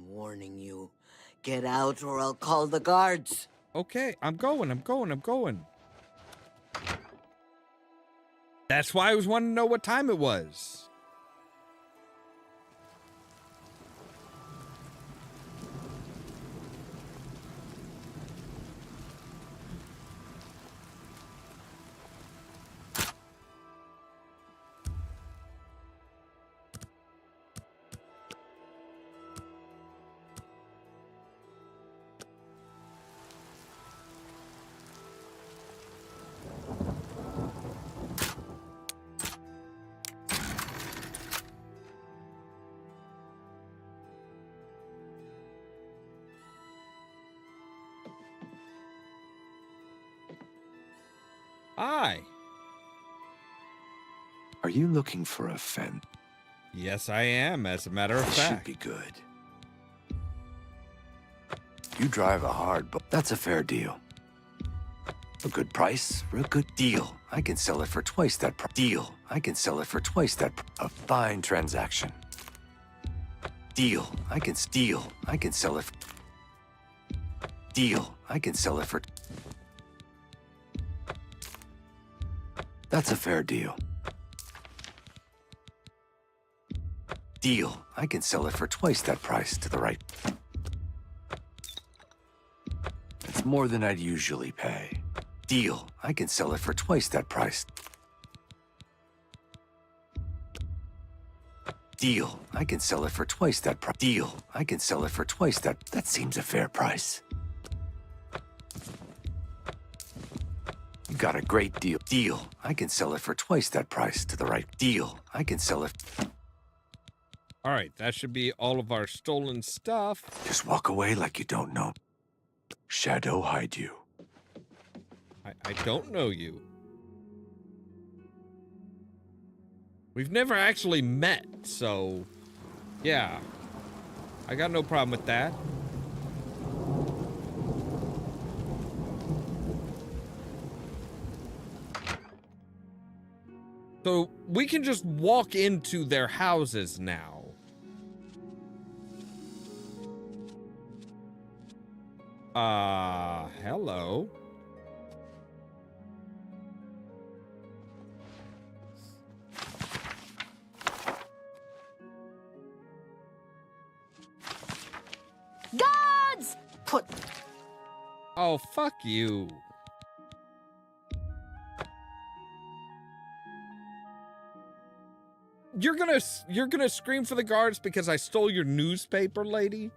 Warning you. Get out or I'll call the guards. Okay, I'm going. That's why I was wanting to know what time it was. Hi. Are you looking for a fence? Yes, I am, as a matter of Should fact. be good. You drive a hard but that's a fair deal. A good price for a good deal. I can sell it for twice that deal. I can sell it for twice that a fine transaction. Deal. I can steal. I can sell it. Deal. I can sell it for. That's a fair deal. Deal. I can sell it for twice that price to the right. It's more than I'd usually pay. Deal. I can sell it for twice that price. Deal. I can sell it for twice that price. Deal. I can sell it for twice that. That seems a fair price. You got a great deal. Deal. I can sell it for twice that price to the right. Deal. I can sell it. All right, that should be all of our stolen stuff. Just walk away like you don't know. Shadow hide you. I don't know you. We've never actually met, so yeah. I got no problem with that. So we can just walk into their houses now. Hello. Guards! Put. Oh, fuck you. You're gonna scream for the guards because I stole your newspaper, lady?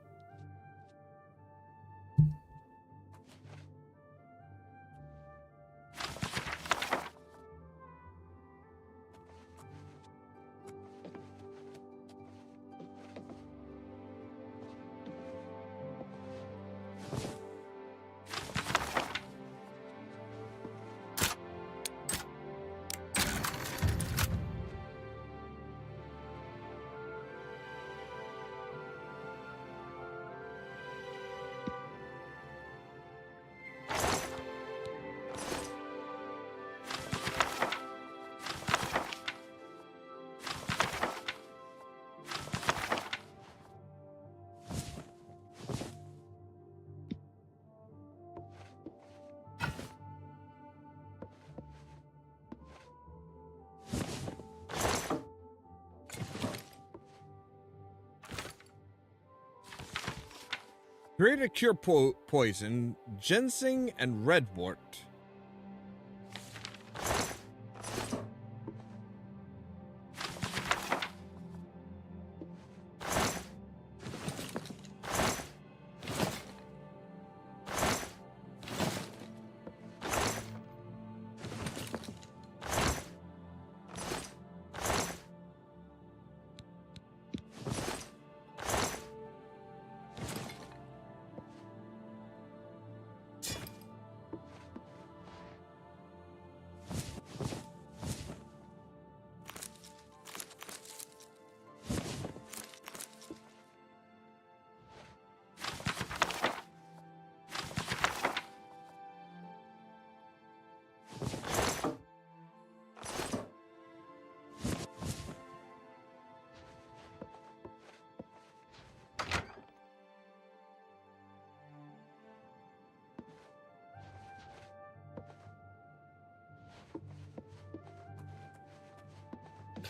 Create a cure poison, ginseng, and redwort.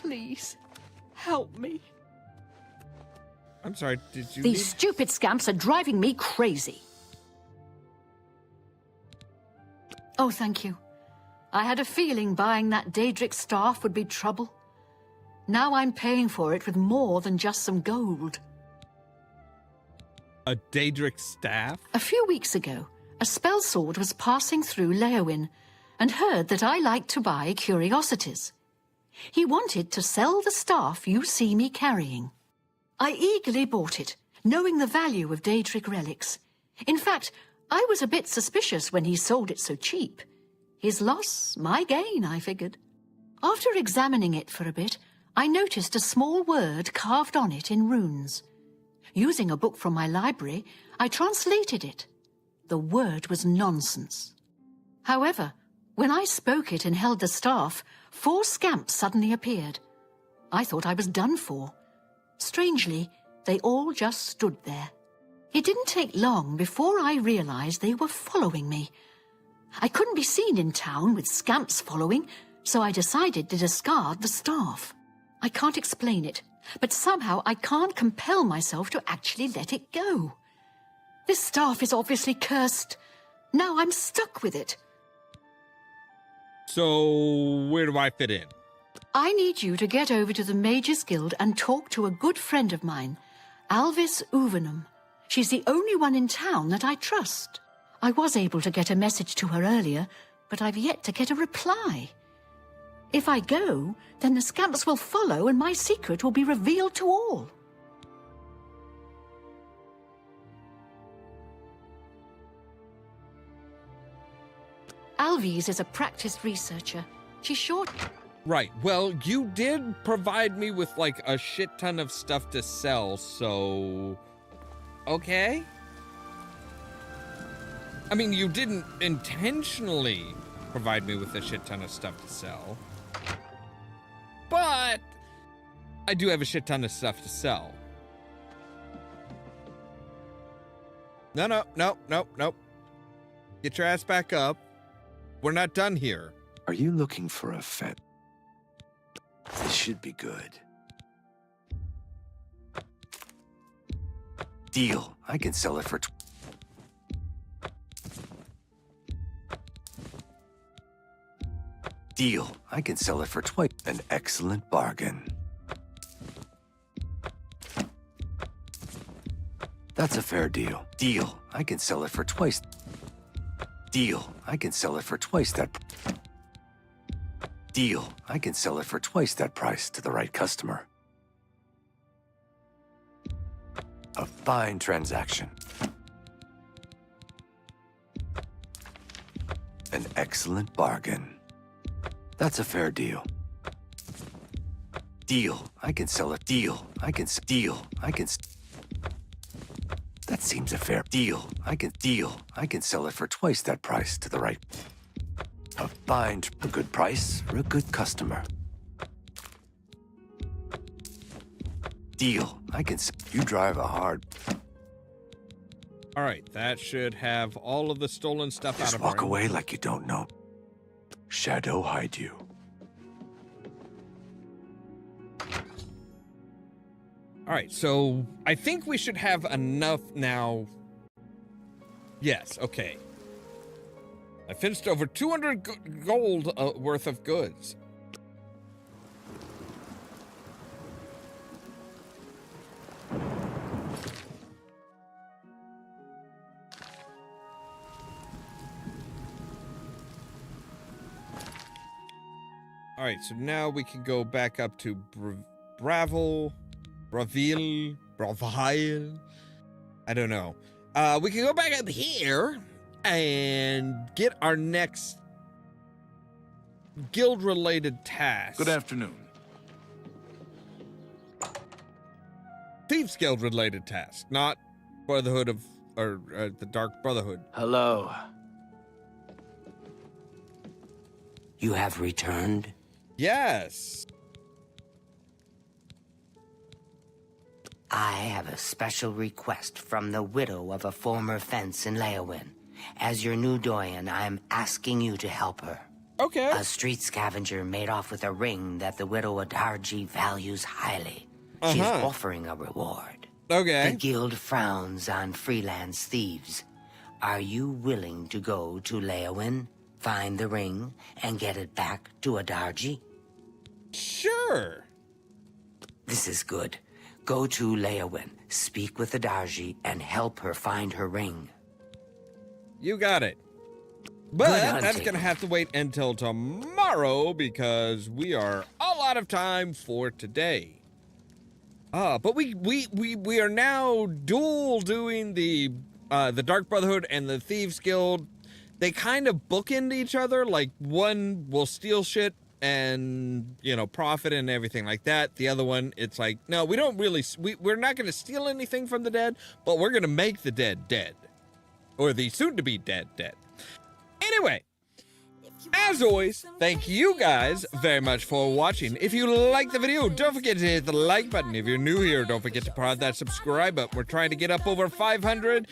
Please, help me. I'm sorry, did you These stupid scamps are driving me crazy. Oh, thank you. I had a feeling buying that Daedric staff would be trouble. Now I'm paying for it with more than just some gold. A Daedric staff? A few weeks ago, a spell sword was passing through Leowin and heard that I liked to buy curiosities. He wanted to sell the staff you see me carrying. I eagerly bought it, knowing the value of Daedric relics. In fact, I was a bit suspicious when he sold it so cheap. His loss, my gain, I figured. After examining it for a bit, I noticed a small word carved on it in runes. Using a book from my library, I translated it. The word was nonsense. However, when I spoke it and held the staff, 4 scamps suddenly appeared. I thought I was done for. Strangely, they all just stood there. It didn't take long before I realized they were following me. I couldn't be seen in town with scamps following, so I decided to discard the staff. I can't explain it, but somehow I can't compel myself to actually let it go. This staff is obviously cursed. Now I'm stuck with it. So, where do I fit in? I need you to get over to the Mages Guild and talk to a good friend of mine, Alvis Uvenum. She's the only one in town that I trust. I was able to get a message to her earlier, but I've yet to get a reply. If I go, then the scamps will follow and my secret will be revealed to all. Alvis is a practiced researcher. She's sure... Right, well, you did provide me with, like, a shit ton of stuff to sell, so... Okay? I mean, you didn't intentionally provide me with a shit ton of stuff to sell. But I do have a shit ton of stuff to sell. No. Get your ass back up. We're not done here. Are you looking for a fet? This should be good. Deal. I can sell it for Deal. I can sell it for twice. An excellent bargain. That's a fair deal. Deal. I can sell it for twice. Deal. I can sell it for twice that. Deal. I can sell it for twice that price to the right customer. A fine transaction. An excellent bargain. That's a fair deal. Deal. I can sell it. Deal. I can deal. I can. That seems a fair deal. I can sell it for twice that price to the right. A good price for a good customer. Deal. You drive a hard. All right, that should have all of the stolen stuff out of Just walk away like you don't know. Shadow hide you. All right, so I think we should have enough now. Yes, okay. I finished over 200 gold worth of goods. All right, so now we can go back up to Bravil. I don't know. We can go back up here and get our next guild-related task. Good afternoon. Thieves Guild-related task, not Brotherhood of, or the Dark Brotherhood. Hello. You have returned? Yes. I have a special request from the widow of a former fence in Leowin. As your new doyen, I'm asking you to help her. Okay. A street scavenger made off with a ring that the widow Adarji values highly. She's offering a reward. Okay. The guild frowns on freelance thieves. Are you willing to go to Leowin, find the ring, and get it back to Adarji? Sure. This is good. Go to Leowin, speak with Adarji, and help her find her ring. You got it. But that's going to have to wait until tomorrow because we are all out of time for today. But we are now dual doing the Dark Brotherhood and the Thieves Guild they kind of bookend each other. Like, one will steal shit and, you know, profit and everything like that. The other one, it's like, no, we don't really, we're not going to steal anything from the dead, but we're going to make the dead dead. Or the soon-to-be dead dead. Anyway, as always, thank you guys very much for watching. If you like the video, don't forget to hit the like button. If you're new here, don't forget to prod that subscribe button. We're trying to get up over 500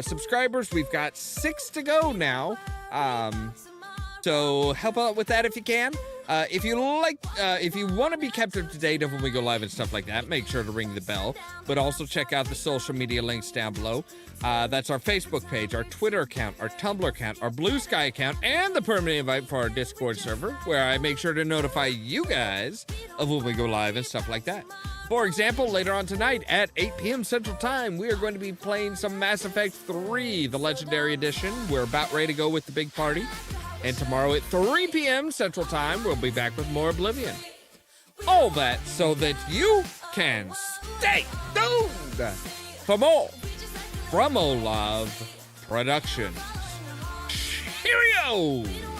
subscribers. We've got 6 to go now. So help out with that if you can. If you want to be kept up to date of when we go live and stuff like that, make sure to ring the bell. But also check out the social media links down below. That's our Facebook page, our Twitter account, our Tumblr account, our Blue Sky account, and the permanent invite for our Discord server, where I make sure to notify you guys of when we go live and stuff like that. For example, later on tonight at 8 p.m. Central Time, we are going to be playing some Mass Effect 3, the Legendary Edition. We're about ready to go with the big party. And tomorrow at 3 p.m. Central Time, we'll be back with more Oblivion. All that so that you can stay tuned for more from Ollamh Productions. Cheerios!